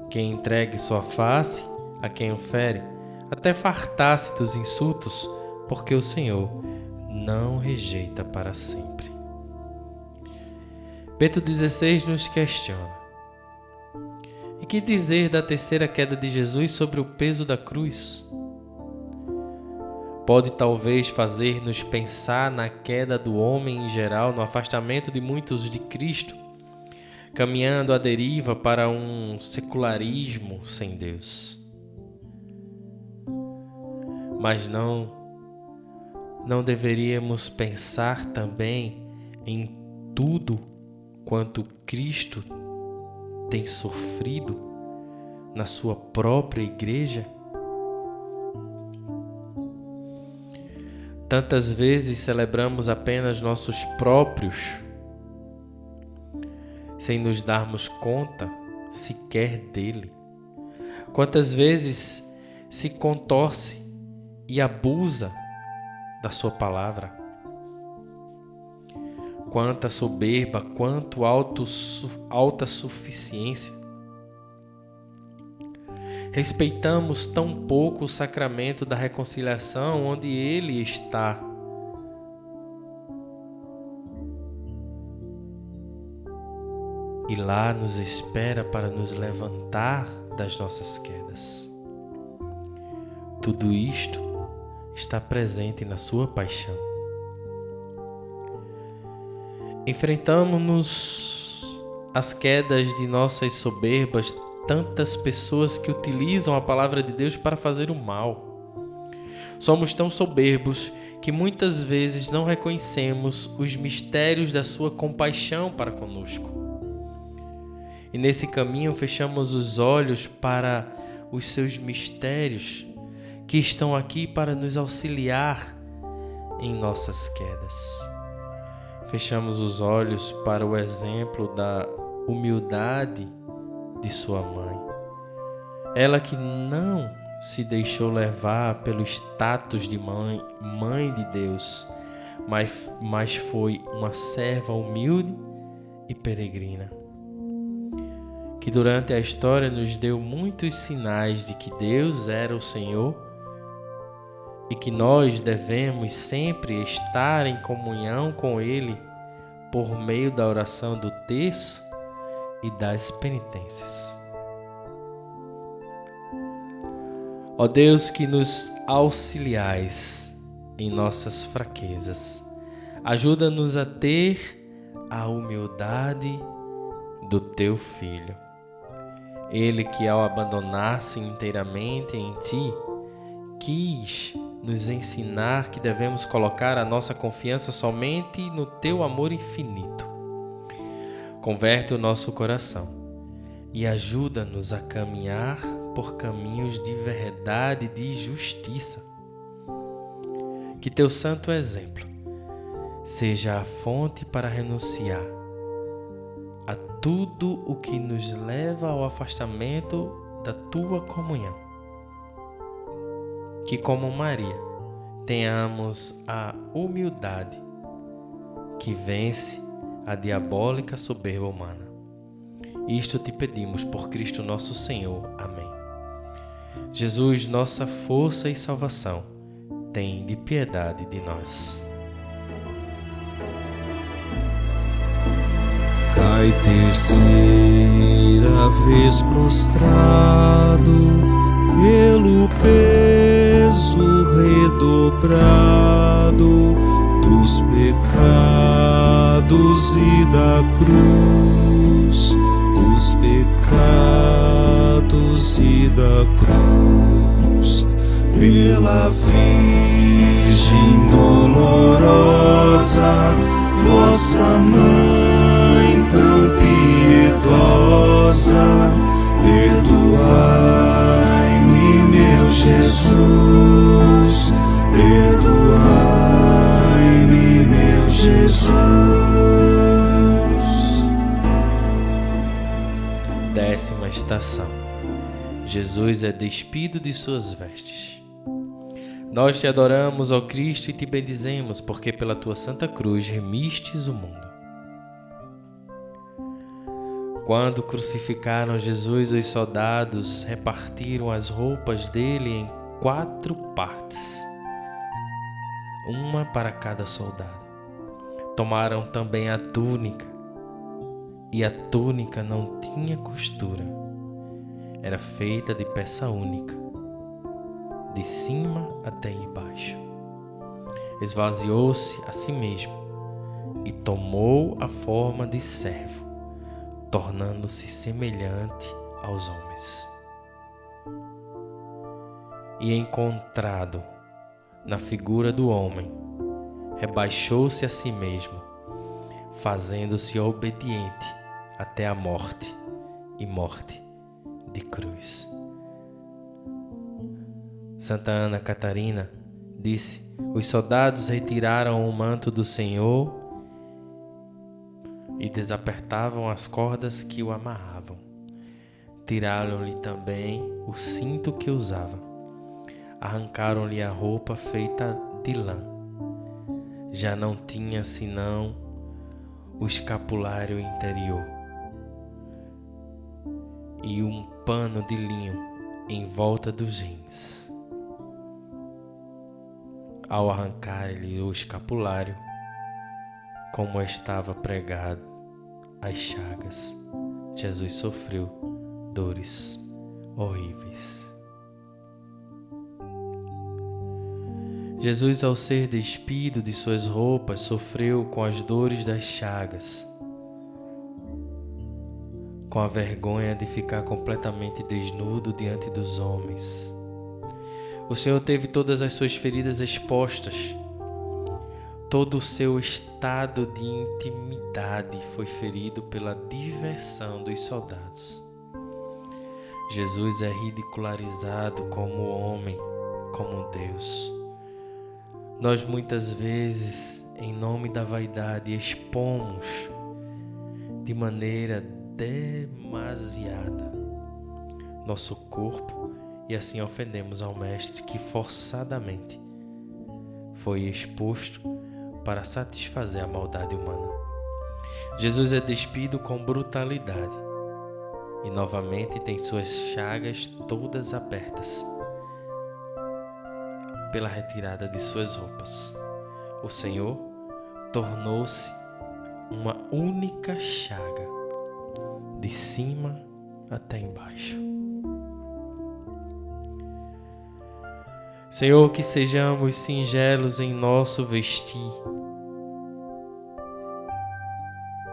[SPEAKER 2] quem entregue sua face a quem o fere, até fartar-se dos insultos, porque o Senhor não rejeita para sempre. Bento XVI nos questiona: e que dizer da terceira queda de Jesus sobre o peso da cruz? Pode talvez fazer-nos pensar na queda do homem em geral, no afastamento de muitos de Cristo, caminhando à deriva para um secularismo sem Deus. Mas não deveríamos pensar também em tudo quanto Cristo tem sofrido na sua própria igreja? Tantas vezes celebramos apenas nossos próprios, sem nos darmos conta sequer dele. Quantas vezes se contorce e abusa da sua palavra? Quanta soberba, quanto alta suficiência. Respeitamos tão pouco o sacramento da reconciliação, onde ele está. E lá nos espera para nos levantar das nossas quedas. Tudo isto está presente na sua paixão. Enfrentamos-nos as quedas de nossas soberbas, tantas pessoas que utilizam a palavra de Deus para fazer o mal. Somos tão soberbos que muitas vezes não reconhecemos os mistérios da sua compaixão para conosco. E nesse caminho fechamos os olhos para os seus mistérios que estão aqui para nos auxiliar em nossas quedas. Fechamos os olhos para o exemplo da humildade de sua mãe. Ela que não se deixou levar pelo status de mãe de Deus, mas foi uma serva humilde e peregrina, que durante a história nos deu muitos sinais de que Deus era o Senhor e que nós devemos sempre estar em comunhão com Ele por meio da oração do terço e das penitências. Ó Deus, que nos auxiliais em nossas fraquezas, ajuda-nos a ter a humildade do Teu Filho. Ele que, ao abandonar-se inteiramente em Ti, quis nos ensinar que devemos colocar a nossa confiança somente no Teu amor infinito. Converte o nosso coração e ajuda-nos a caminhar por caminhos de verdade e de justiça. Que Teu santo exemplo seja a fonte para renunciar a tudo o que nos leva ao afastamento da Tua comunhão. Que, como Maria, tenhamos a humildade que vence a diabólica soberba humana. Isto te pedimos por Cristo nosso Senhor. Amém. Jesus, nossa força e salvação, tem de piedade de nós.
[SPEAKER 3] Cai terceira vez prostrado, pelo peso redobrado dos pecados e da cruz, dos pecados e da cruz, pela Virgem dolorosa, vossa mãe Mãe tão piedosa, perdoai-me, meu Jesus, perdoai-me, meu Jesus.
[SPEAKER 2] 10ª estação. Jesus é despido de suas vestes. Nós te adoramos, ó Cristo, e te bendizemos, porque pela tua santa cruz remistes o mundo. Quando crucificaram Jesus, os soldados repartiram as roupas dele em 4 partes, uma para cada soldado. Tomaram também a túnica, e a túnica não tinha costura, era feita de peça única, de cima até embaixo. Esvaziou-se a si mesmo e tomou a forma de servo, tornando-se semelhante aos homens. E encontrado na figura do homem, rebaixou-se a si mesmo, fazendo-se obediente até a morte e morte de cruz. Santa Ana Catarina disse: os soldados retiraram o manto do Senhor e desapertavam as cordas que o amarravam. Tiraram-lhe também o cinto que usava. Arrancaram-lhe a roupa feita de lã. Já não tinha senão o escapulário interior e um pano de linho em volta dos rins. Ao arrancar-lhe o escapulário, como estava pregado às chagas, Jesus sofreu dores horríveis. Jesus, ao ser despido de suas roupas, sofreu com as dores das chagas, com a vergonha de ficar completamente desnudo diante dos homens. O Senhor teve todas as suas feridas expostas. Todo o seu estado de intimidade foi ferido pela diversão dos soldados. Jesus é ridicularizado como homem, como Deus. Nós muitas vezes, em nome da vaidade, expomos de maneira demasiada nosso corpo e assim ofendemos ao Mestre que forçadamente foi exposto para satisfazer a maldade humana. Jesus é despido com brutalidade e novamente tem suas chagas todas abertas pela retirada de suas roupas. O Senhor tornou-se uma única chaga, de cima até embaixo. Senhor, que sejamos singelos em nosso vestir,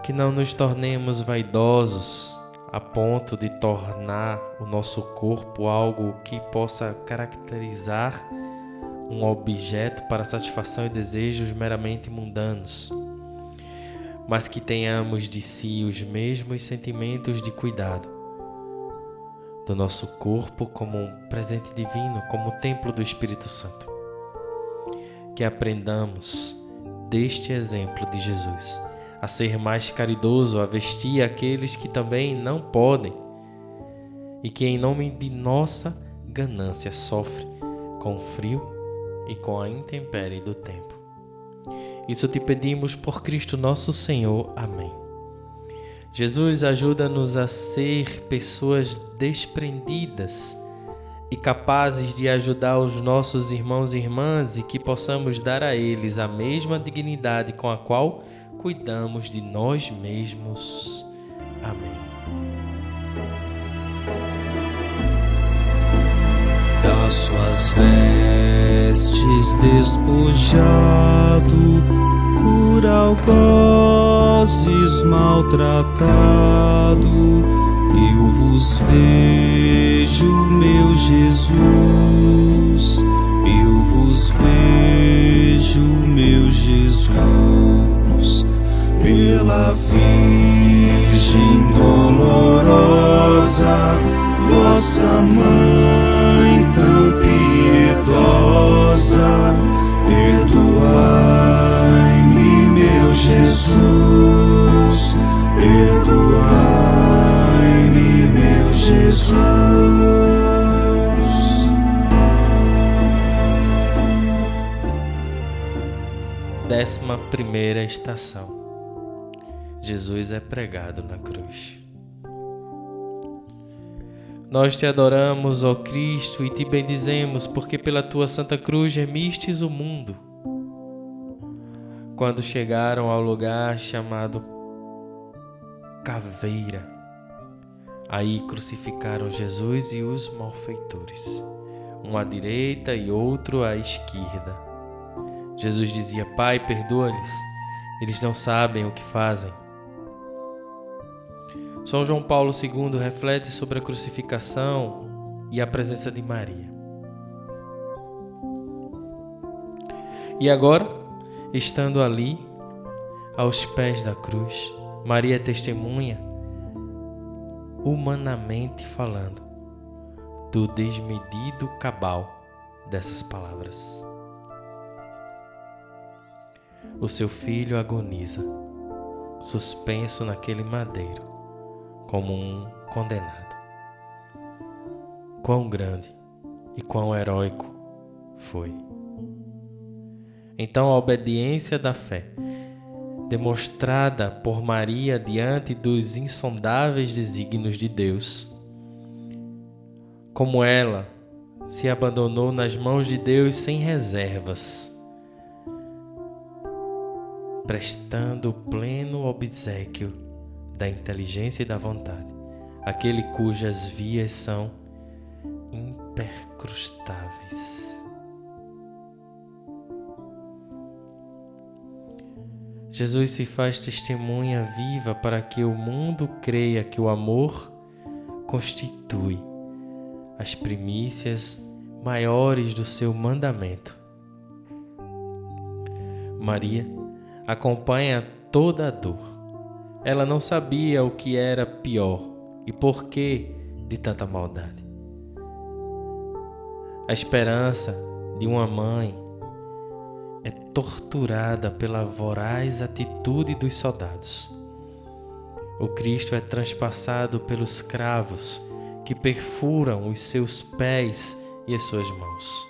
[SPEAKER 2] que não nos tornemos vaidosos a ponto de tornar o nosso corpo algo que possa caracterizar um objeto para satisfação e desejos meramente mundanos, mas que tenhamos de si os mesmos sentimentos de cuidado do nosso corpo como um presente divino, como o templo do Espírito Santo. Que aprendamos deste exemplo de Jesus a ser mais caridoso, a vestir aqueles que também não podem e que em nome de nossa ganância sofre com o frio e com a intempérie do tempo. Isso te pedimos por Cristo nosso Senhor. Amém. Jesus, ajuda-nos a ser pessoas desprendidas e capazes de ajudar os nossos irmãos e irmãs e que possamos dar a eles a mesma dignidade com a qual cuidamos de nós mesmos. Amém.
[SPEAKER 3] Das suas vestes despojado, por algozes maltratado, eu vos vejo, meu Jesus, eu vos vejo, meu Jesus, pela vida vossa mãe tão piedosa, perdoai-me, meu Jesus, perdoai-me, meu Jesus.
[SPEAKER 2] 11ª estação. Jesus é pregado na cruz. Nós te adoramos, ó Cristo, e te bendizemos, porque pela tua santa cruz remistes o mundo. Quando chegaram ao lugar chamado Caveira, aí crucificaram Jesus e os malfeitores, um à direita e outro à esquerda. Jesus dizia: Pai, perdoa-lhes, eles não sabem o que fazem. São João Paulo II reflete sobre a crucificação e a presença de Maria. E agora, estando ali, aos pés da cruz, Maria testemunha, humanamente falando, do desmedido cabal dessas palavras. O seu filho agoniza, suspenso naquele madeiro, como um condenado. Quão grande e quão heróico foi. Então a obediência da fé, demonstrada por Maria diante dos insondáveis desígnios de Deus, como ela se abandonou nas mãos de Deus sem reservas, prestando pleno obséquio da inteligência e da vontade, aquele cujas vias são impercrustáveis. Jesus se faz testemunha viva para que o mundo creia que o amor constitui as primícias maiores do seu mandamento. Maria acompanha toda a dor. Ela não sabia o que era pior e por que de tanta maldade. A esperança de uma mãe é torturada pela voraz atitude dos soldados. O Cristo é transpassado pelos cravos que perfuram os seus pés e as suas mãos.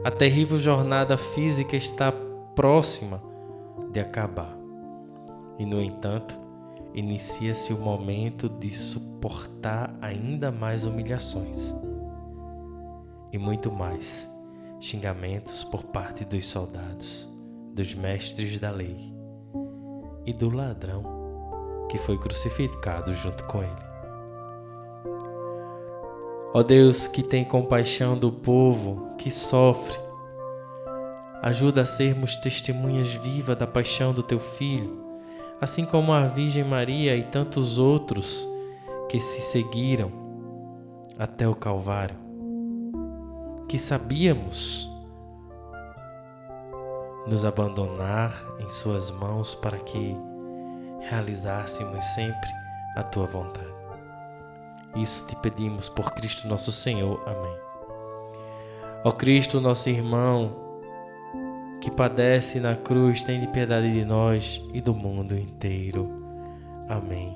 [SPEAKER 2] A terrível jornada física está próxima de acabar. E, no entanto, inicia-se o momento de suportar ainda mais humilhações e muito mais xingamentos por parte dos soldados, dos mestres da lei e do ladrão que foi crucificado junto com ele. Ó Deus, que tem compaixão do povo que sofre, ajuda a sermos testemunhas vivas da paixão do teu Filho, assim como a Virgem Maria e tantos outros que se seguiram até o Calvário, que sabíamos nos abandonar em suas mãos para que realizássemos sempre a tua vontade. Isso te pedimos por Cristo nosso Senhor. Amém. Ó Cristo, nosso irmão, que padece na cruz, tem de piedade de nós e do mundo inteiro. Amém.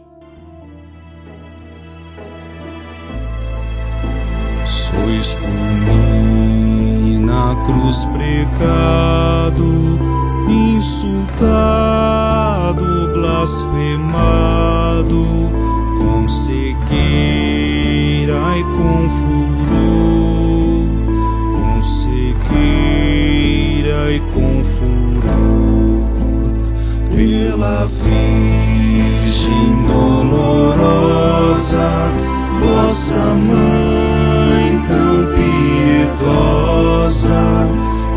[SPEAKER 3] Sois por mim na cruz pregado, insultado, blasfemado, com cegueira e com furor, com cegueira e com furor, pela Virgem dolorosa, vossa mãe tão piedosa,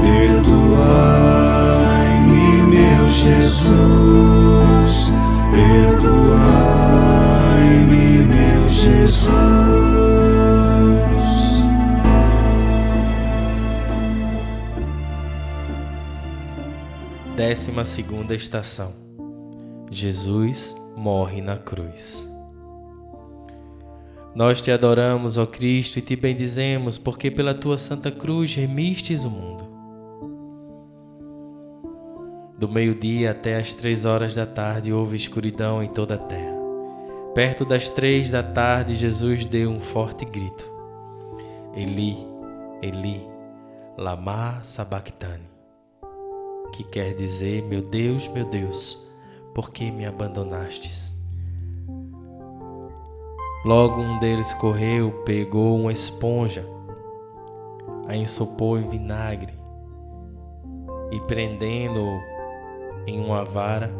[SPEAKER 3] perdoai-me, meu Jesus, perdoai-me, meu Jesus.
[SPEAKER 2] 12ª estação. Jesus morre na cruz. Nós te adoramos, ó Cristo, e te bendizemos, porque pela tua santa cruz remistes o mundo. Do meio-dia até as 3 da tarde houve escuridão em toda a terra. Perto das 3 da tarde, Jesus deu um forte grito: Eli, Eli, lama sabachthani, que quer dizer: meu Deus, por que me abandonastes? Logo um deles correu, pegou uma esponja, a ensopou em vinagre e, prendendo-o em uma vara,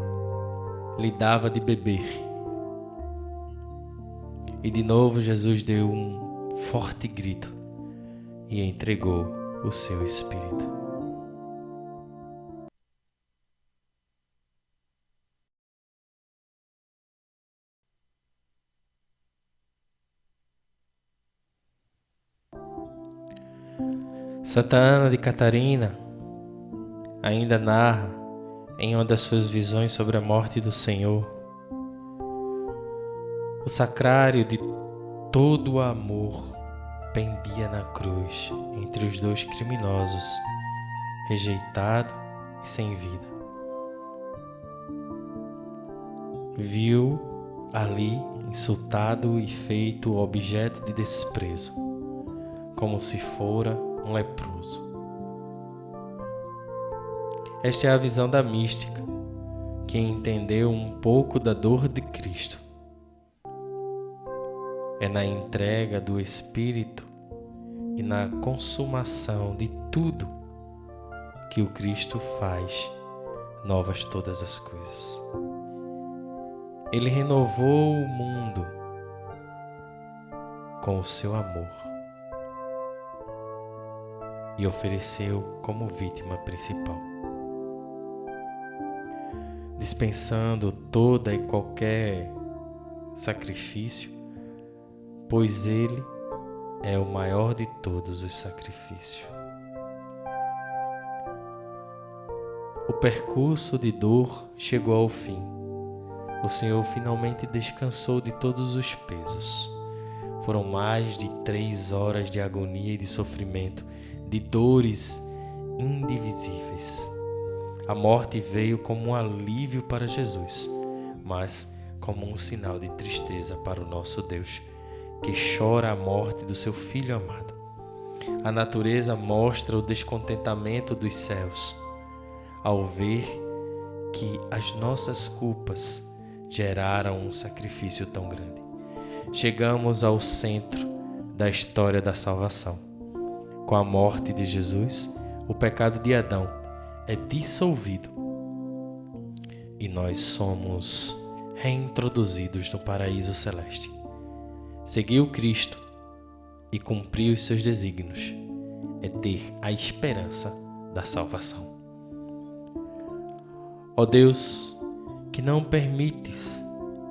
[SPEAKER 2] lhe dava de beber. E de novo Jesus deu um forte grito e entregou o seu espírito. Santa Ana de Catarina ainda narra em uma das suas visões sobre a morte do Senhor: o sacrário de todo o amor pendia na cruz entre os dois criminosos, rejeitado e sem vida. Viu ali insultado e feito objeto de desprezo, como se fora um leproso. Esta é a visão da mística, que entendeu um pouco da dor de Cristo. É na entrega do Espírito e na consumação de tudo que o Cristo faz novas todas as coisas. Ele renovou o mundo com o seu amor e ofereceu como vítima principal, dispensando toda e qualquer sacrifício, pois Ele é o maior de todos os sacrifícios. O percurso de dor chegou ao fim. O Senhor finalmente descansou de todos os pesos. Foram mais de 3 horas de agonia e de sofrimento, de dores indivisíveis. A morte veio como um alívio para Jesus, mas como um sinal de tristeza para o nosso Deus, que chora a morte do seu Filho amado. A natureza mostra o descontentamento dos céus ao ver que as nossas culpas geraram um sacrifício tão grande. Chegamos ao centro da história da salvação. Com a morte de Jesus, o pecado de Adão é dissolvido e nós somos reintroduzidos no paraíso celeste. Seguir o Cristo e cumprir os seus desígnios é ter a esperança da salvação. Ó Deus, que não permites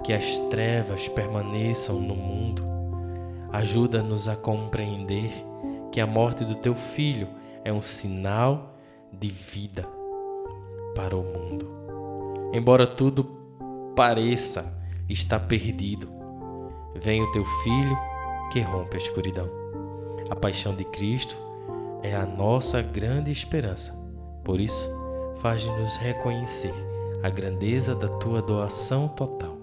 [SPEAKER 2] que as trevas permaneçam no mundo, ajuda-nos a compreender que a morte do teu Filho é um sinal de vida para o mundo. Embora tudo pareça estar perdido, vem o teu Filho que rompe a escuridão. A paixão de Cristo é a nossa grande esperança. Por isso, faz-nos reconhecer a grandeza da tua doação total.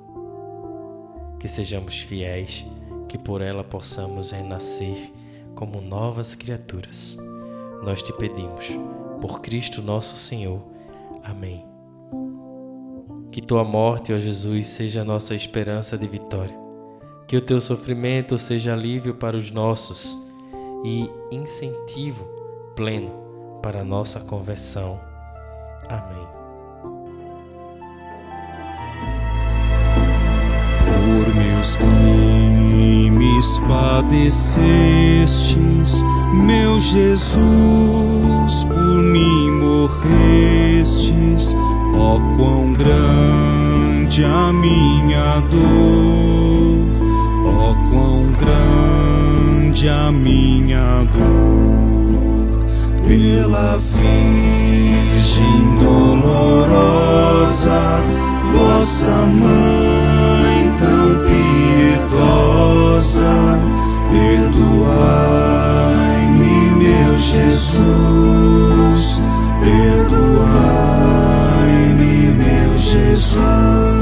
[SPEAKER 2] Que sejamos fiéis, que por ela possamos renascer como novas criaturas. Nós te pedimos, por Cristo nosso Senhor. Amém. Que tua morte, ó Jesus, seja a nossa esperança de vitória. Que o teu sofrimento seja alívio para os nossos e incentivo pleno para a nossa conversão. Amém.
[SPEAKER 3] Por meus crimes padecestes, meu Jesus, por mim morrestes. Ó quão grande a minha dor, ó quão grande a minha dor, pela Virgem dolorosa, vossa mãe tão piedosa. perdoai-me, meu Jesus, perdoai-me, meu Jesus.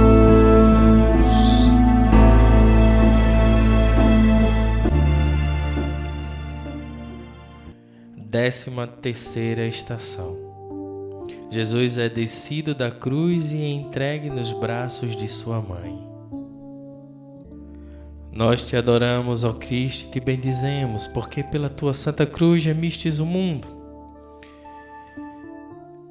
[SPEAKER 2] 13ª estação. Jesus é descido da cruz e entregue nos braços de sua mãe. Nós te adoramos, ó Cristo, e te bendizemos, porque pela tua santa cruz remistes o mundo.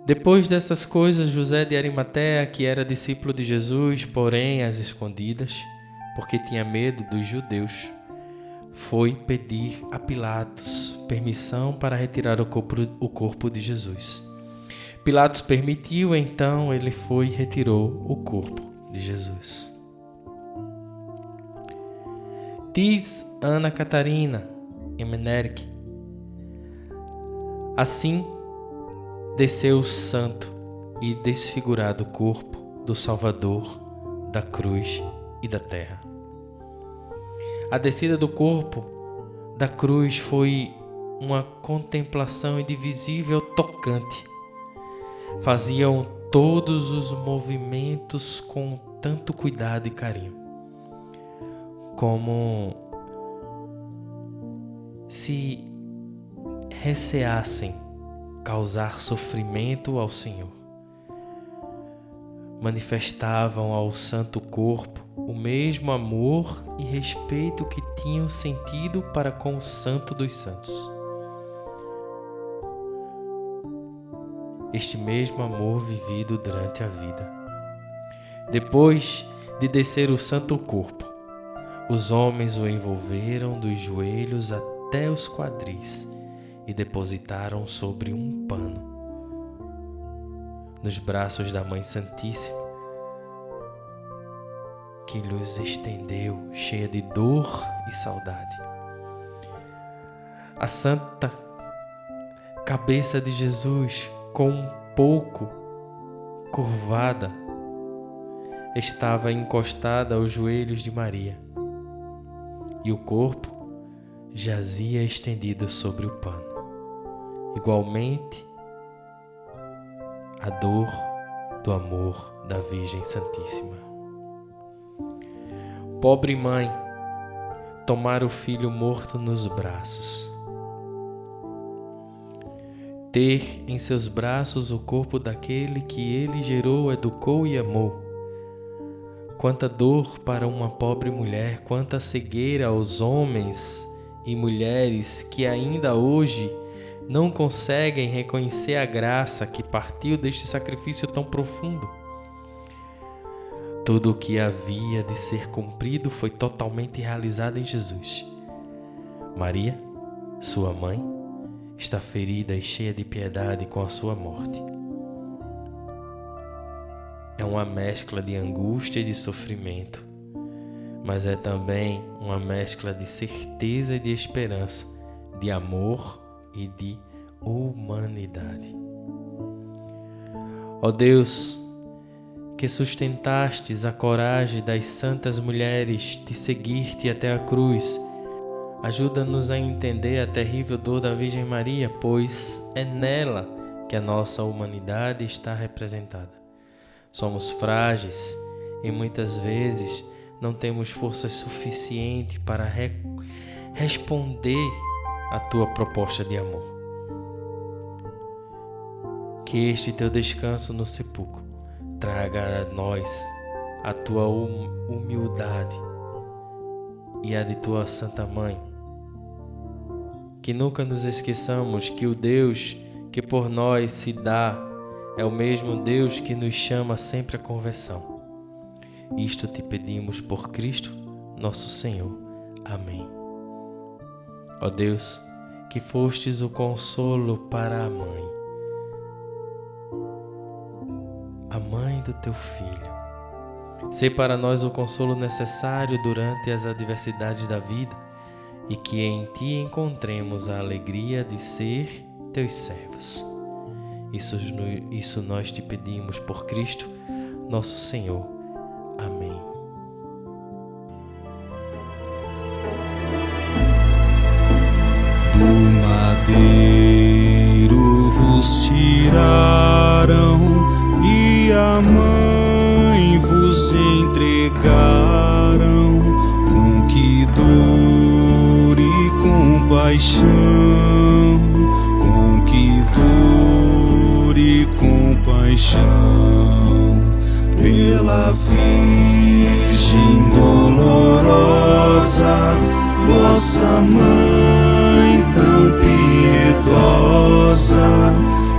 [SPEAKER 2] Depois dessas coisas, José de Arimateia, que era discípulo de Jesus, porém às escondidas, porque tinha medo dos judeus, foi pedir a Pilatos permissão para retirar o corpo de Jesus. Pilatos permitiu, então ele foi e retirou o corpo de Jesus. Diz Ana Catarina Emeneric: assim desceu o santo e desfigurado corpo do Salvador da cruz e da terra. A descida do corpo da cruz foi uma contemplação indivisível tocante. Faziam todos os movimentos com tanto cuidado e carinho, como se receassem causar sofrimento ao Senhor. Manifestavam ao santo corpo o mesmo amor e respeito que tinham sentido para com o Santo dos Santos. Este mesmo amor vivido durante a vida. Depois de descer o santo corpo, os homens o envolveram dos joelhos até os quadris e depositaram sobre um pano, nos braços da Mãe Santíssima, que lhes estendeu, cheia de dor e saudade. A santa cabeça de Jesus, com um pouco curvada, estava encostada aos joelhos de Maria, e o corpo jazia estendido sobre o pano. Igualmente, a dor do amor da Virgem Santíssima. Pobre mãe, tomar o filho morto nos braços. Ter em seus braços o corpo daquele que ele gerou, educou e amou. Quanta dor para uma pobre mulher, quanta cegueira aos homens e mulheres que ainda hoje não conseguem reconhecer a graça que partiu deste sacrifício tão profundo. Tudo o que havia de ser cumprido foi totalmente realizado em Jesus. Maria, sua mãe, está ferida e cheia de piedade com a sua morte. É uma mescla de angústia e de sofrimento, mas é também uma mescla de certeza e de esperança, de amor e de humanidade. Ó Deus, que sustentastes a coragem das santas mulheres de seguir-te até a cruz, ajuda-nos a entender a terrível dor da Virgem Maria, pois é nela que a nossa humanidade está representada. Somos frágeis e muitas vezes não temos força suficiente para responder à tua proposta de amor. Que este teu descanso no sepulcro traga a nós a tua humildade e a de tua Santa Mãe. Que nunca nos esqueçamos que o Deus que por nós se dá é o mesmo Deus que nos chama sempre à conversão. Isto te pedimos por Cristo, nosso Senhor. Amém. Ó Deus, que fostes o consolo para a mãe do teu Filho. Sê para nós o consolo necessário durante as adversidades da vida e que em ti encontremos a alegria de ser teus servos. Isso nós te pedimos por Cristo, nosso Senhor. Amém.
[SPEAKER 3] madeiro vos tiraram e a mãe vos entregaram. Com que dor e compaixão, com que dor e compaixão, pela Virgem dolorosa, vossa mãe tão piedosa,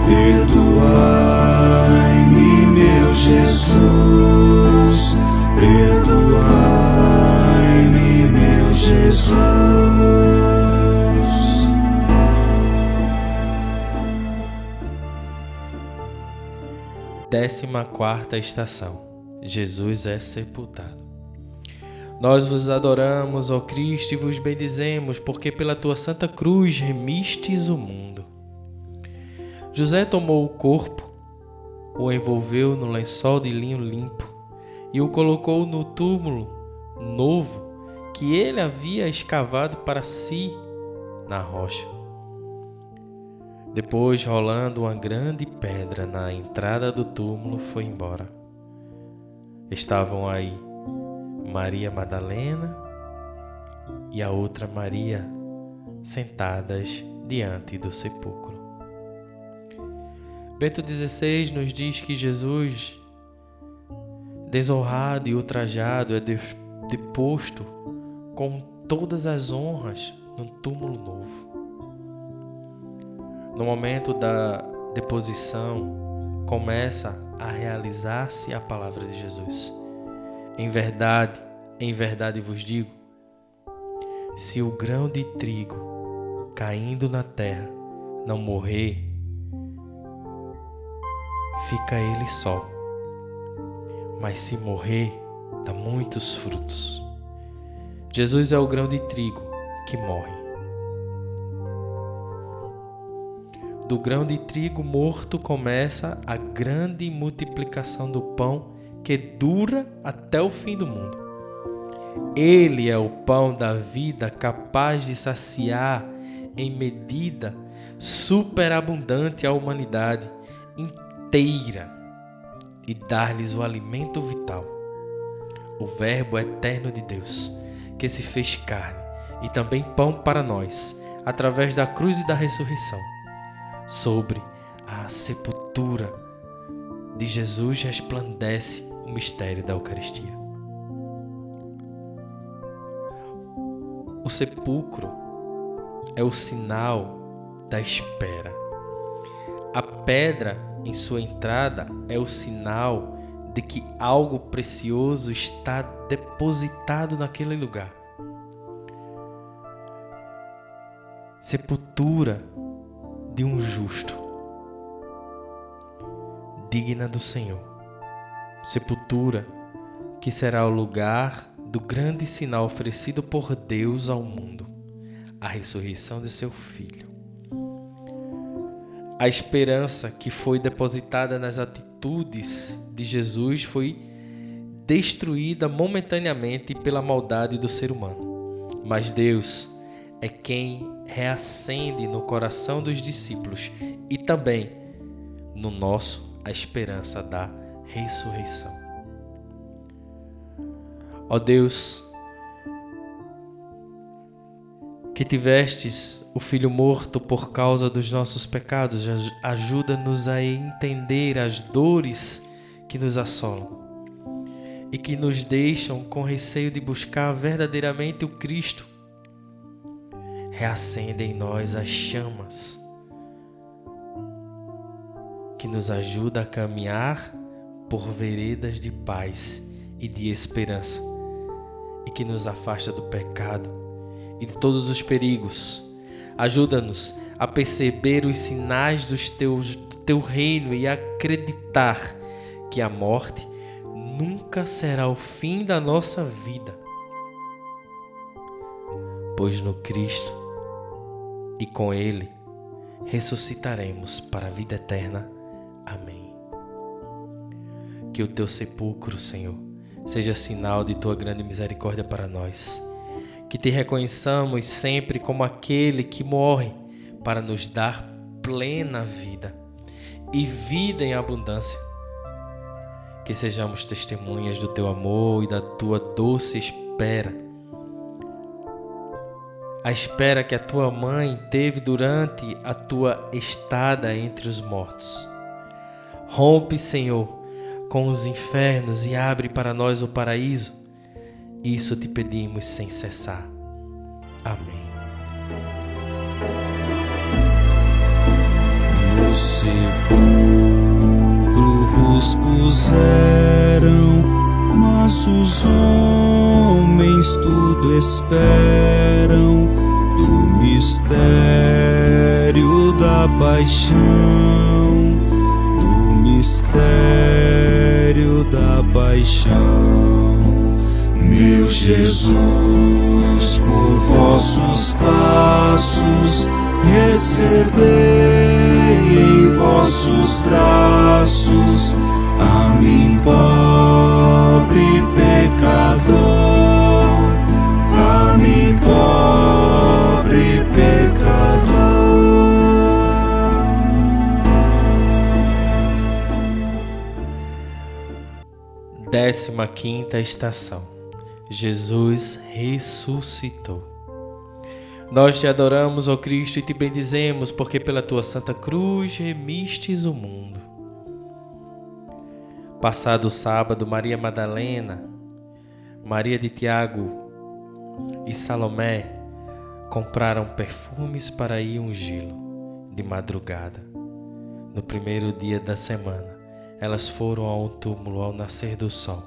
[SPEAKER 3] perdoai-me, meu Jesus, perdoai-me, meu Jesus.
[SPEAKER 2] 14ª estação. Jesus é sepultado. Nós vos adoramos, ó Cristo, e vos bendizemos, porque pela tua santa cruz remistes o mundo. José tomou o corpo, o envolveu no lençol de linho limpo e o colocou no túmulo novo que ele havia escavado para si na rocha. Depois, rolando uma grande pedra na entrada do túmulo, foi embora. Estavam aí Maria Madalena e a outra Maria sentadas diante do sepulcro. Bento XVI nos diz que Jesus, desonrado e ultrajado, é deposto com todas as honras num túmulo novo. No momento da deposição, começa a realizar-se a palavra de Jesus. Em verdade vos digo, se o grão de trigo caindo na terra não morrer, fica ele só. Mas se morrer, dá muitos frutos. Jesus é o grão de trigo que morre. Do grão de trigo morto começa a grande multiplicação do pão que dura até o fim do mundo. Ele é o pão da vida, capaz de saciar em medida superabundante a humanidade inteira e dar-lhes o alimento vital. O Verbo eterno de Deus, que se fez carne e também pão para nós, através da cruz e da ressurreição. Sobre a sepultura de Jesus resplandece o mistério da Eucaristia. O sepulcro é o sinal da espera. A pedra em sua entrada é o sinal de que algo precioso está depositado naquele lugar. Sepultura de um justo, digna do Senhor. Sepultura que será o lugar do grande sinal oferecido por Deus ao mundo, a ressurreição de seu Filho. A esperança que foi depositada nas atitudes de Jesus foi destruída momentaneamente pela maldade do ser humano. Mas Deus é quem reacende no coração dos discípulos e também no nosso a esperança da ressurreição. Ó Deus, que tivestes o Filho morto por causa dos nossos pecados, ajuda-nos a entender as dores que nos assolam e que nos deixam com receio de buscar verdadeiramente o Cristo. Reacende em nós as chamas que nos ajuda a caminhar por veredas de paz e de esperança e que nos afasta do pecado e de todos os perigos. Ajuda-nos a perceber os sinais do teu reino e acreditar que a morte nunca será o fim da nossa vida, pois no Cristo e com Ele ressuscitaremos para a vida eterna. Amém. Que o teu sepulcro, Senhor, seja sinal de tua grande misericórdia para nós. Que te reconheçamos sempre como aquele que morre para nos dar plena vida e vida em abundância. Que sejamos testemunhas do teu amor e da tua doce espera. A espera que a tua mãe teve durante a tua estada entre os mortos. Rompe, Senhor, com os infernos e abre para nós o paraíso. Isso te pedimos sem cessar. Amém.
[SPEAKER 3] No sepulcro vos puseram, mas os homens tudo esperam do mistério da paixão, do mistério da paixão. Meu Jesus, por vossos passos recebei em vossos braços a mim, pobre pecador, a mim, pobre pecador.
[SPEAKER 2] 15ª estação. Jesus ressuscitou. Nós te adoramos, ó Cristo, e te bendizemos, porque pela tua santa cruz remistes o mundo. Passado o sábado, Maria Madalena, Maria de Tiago e Salomé compraram perfumes para ir ungí-lo de madrugada. No primeiro dia da semana, elas foram ao túmulo ao nascer do sol.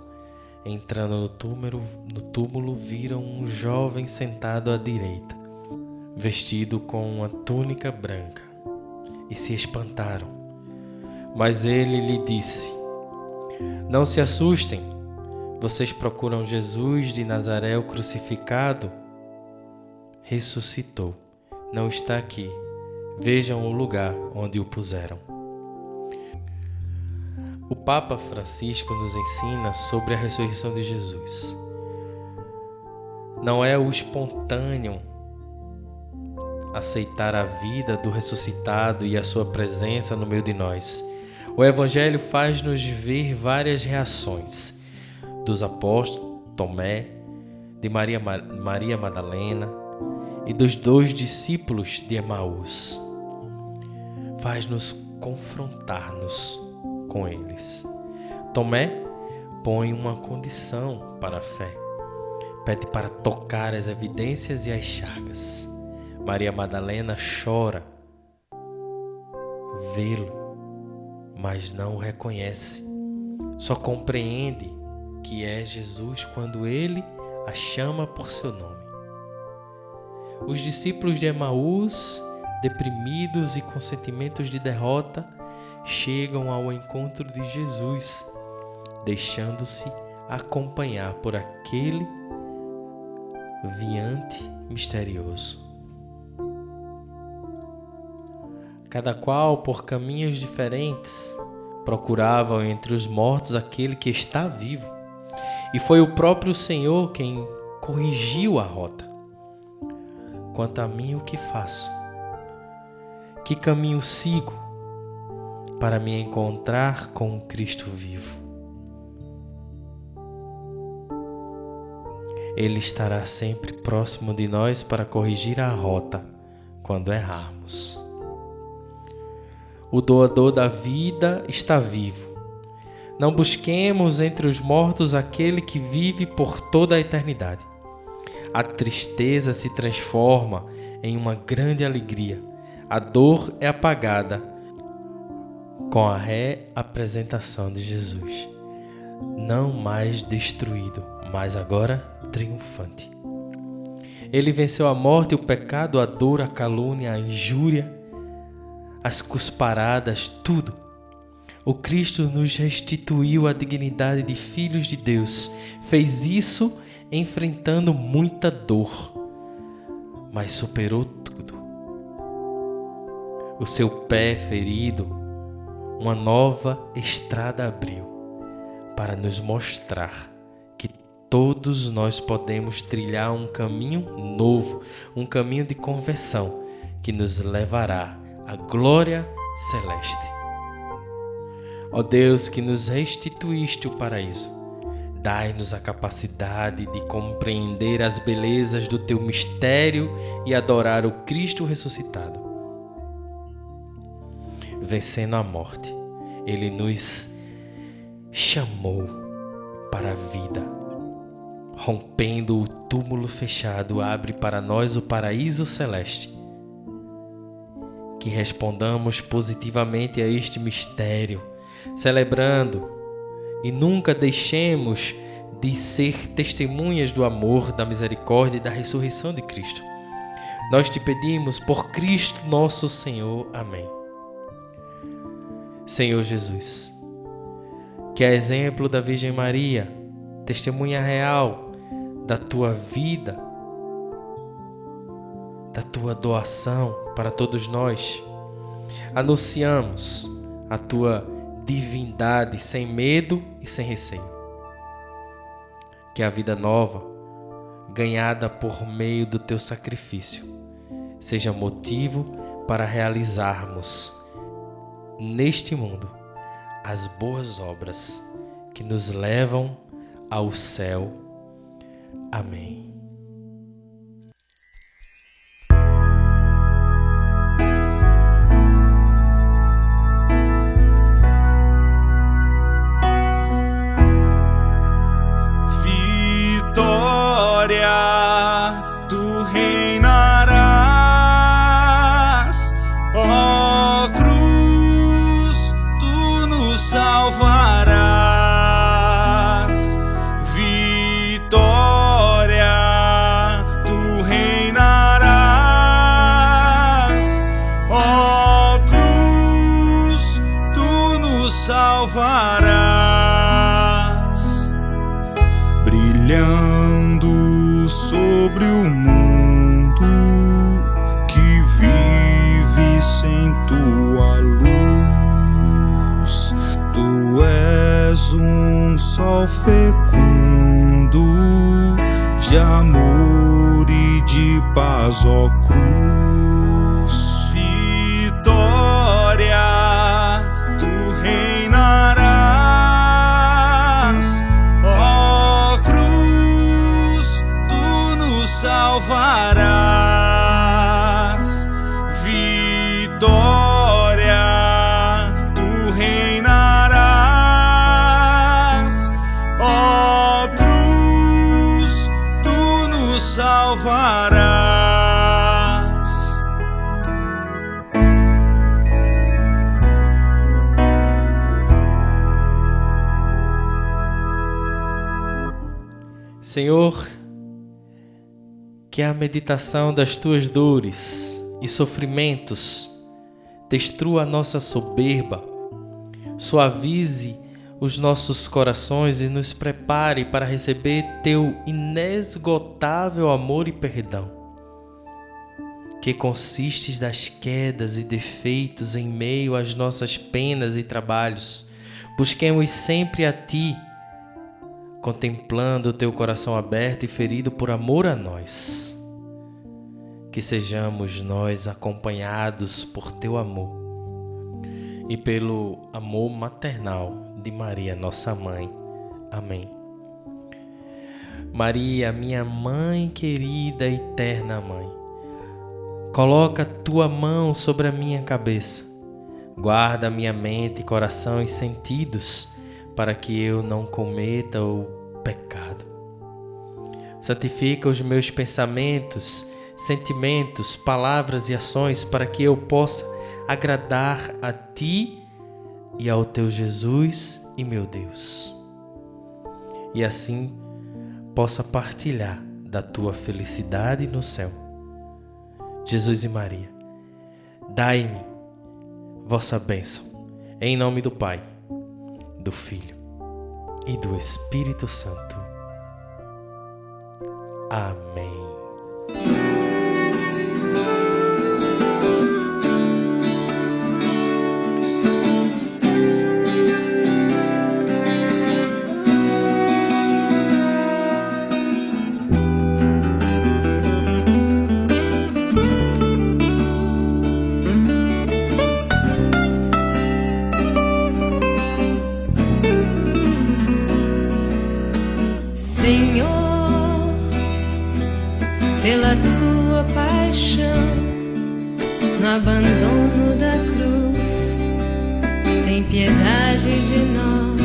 [SPEAKER 2] Entrando no túmulo, viram um jovem sentado à direita, vestido com uma túnica branca, e se espantaram. Mas ele lhe disse: não se assustem, vocês procuram Jesus de Nazaré, o crucificado? Ressuscitou, não está aqui, vejam o lugar onde o puseram. O Papa Francisco nos ensina sobre a ressurreição de Jesus. Não é o espontâneo aceitar a vida do ressuscitado e a sua presença no meio de nós. O Evangelho faz-nos ver várias reações dos apóstolos, Tomé, de Maria Madalena e dos 2 discípulos de Emaús. Faz-nos confrontar-nos com eles. Tomé põe uma condição para a fé. Pede para tocar as evidências e as chagas. Maria Madalena chora, vê-lo, mas não o reconhece. Só compreende que é Jesus quando ele a chama por seu nome. Os discípulos de Emaús, deprimidos e com sentimentos de derrota, chegam ao encontro de Jesus, deixando-se acompanhar por aquele viante misterioso. Cada qual, por caminhos diferentes, procuravam entre os mortos aquele que está vivo. E foi o próprio Senhor quem corrigiu a rota. Quanto a mim, o que faço? Que caminho sigo para me encontrar com o Cristo vivo? Ele estará sempre próximo de nós para corrigir a rota quando errarmos. O doador da vida está vivo. Não busquemos entre os mortos aquele que vive por toda a eternidade. A tristeza se transforma em uma grande alegria. A dor é apagada com a reapresentação de Jesus. Não mais destruído, mas agora triunfante. Ele venceu a morte, o pecado, a dor, a calúnia, a injúria, as cusparadas, tudo. O Cristo nos restituiu a dignidade de filhos de Deus. Fez isso enfrentando muita dor, mas superou tudo. O seu pé ferido, uma nova estrada abriu para nos mostrar que todos nós podemos trilhar um caminho novo, um caminho de conversão que nos levará à glória celeste. Ó Deus, que nos restituíste o paraíso, dai-nos a capacidade de compreender as belezas do teu mistério e adorar o Cristo ressuscitado. Vencendo a morte, ele nos chamou para a vida. Rompendo o túmulo fechado, abre para nós o paraíso celeste. Que respondamos positivamente a este mistério, celebrando e nunca deixemos de ser testemunhas do amor, da misericórdia e da ressurreição de Cristo. Nós te pedimos por Cristo nosso Senhor. Amém. Senhor Jesus, que a exemplo da Virgem Maria, testemunha real da tua vida, da tua doação para todos nós, anunciamos a tua divindade sem medo e sem receio. Que a vida nova, ganhada por meio do teu sacrifício, seja motivo para realizarmos neste mundo as boas obras que nos levam ao céu. Amém.
[SPEAKER 3] Tu reinarás, ó cruz, tu nos salvarás. Vitória, tu reinarás, ó cruz, tu nos salvarás. Brilhando sobre o mundo que vive sem tua luz, tu és um sol fecundo de amor e de paz, ó cruz. Vitória, tu reinarás, ó cruz, tu nos salvarás. Vitória, tu reinarás, ó cruz, tu nos salvarás.
[SPEAKER 2] Senhor, que a meditação das tuas dores e sofrimentos destrua a nossa soberba, suavize os nossos corações e nos prepare para receber teu inesgotável amor e perdão, que consistes das quedas e defeitos em meio às nossas penas e trabalhos. Busquemos sempre a ti, contemplando o teu coração aberto e ferido por amor a nós. Que sejamos nós acompanhados por teu amor e pelo amor maternal de Maria, nossa mãe. Amém. Maria, minha mãe querida e eterna mãe, coloca tua mão sobre a minha cabeça, guarda minha mente, coração e sentidos para que eu não cometa o pecado. Santifica os meus pensamentos, sentimentos, palavras e ações para que eu possa agradar a ti e ao teu Jesus e meu Deus, e assim possa partilhar da tua felicidade no céu. Jesus e Maria, dai-me vossa bênção, em nome do Pai, do Filho e do Espírito Santo. Amém.
[SPEAKER 4] pela tua paixão, no abandono da cruz, tem piedade de nós.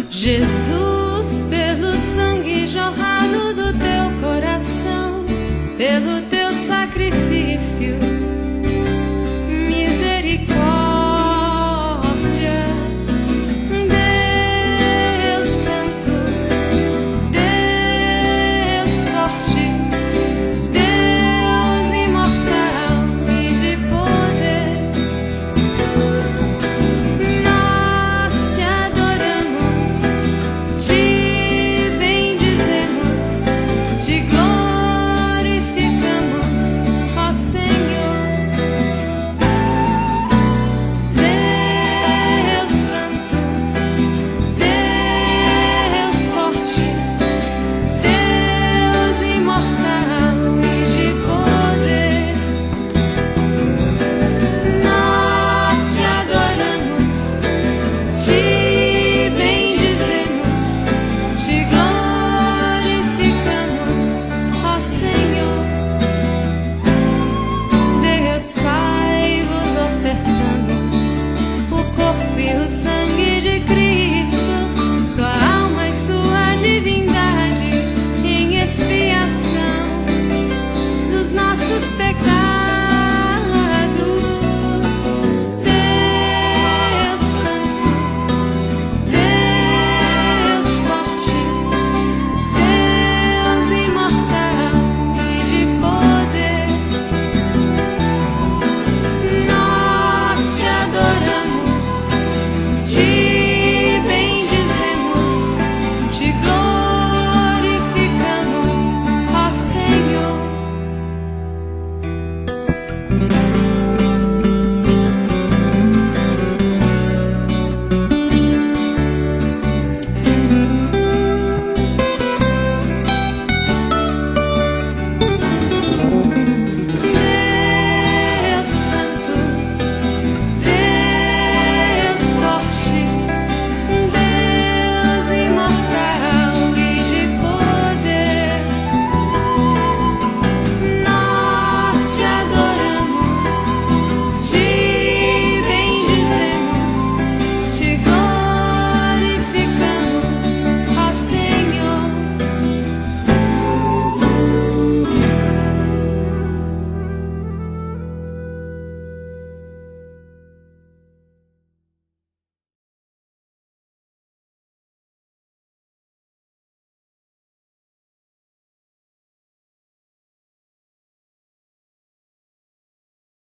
[SPEAKER 4] Jesus, pelo sangue jorrado do teu coração, pelo teu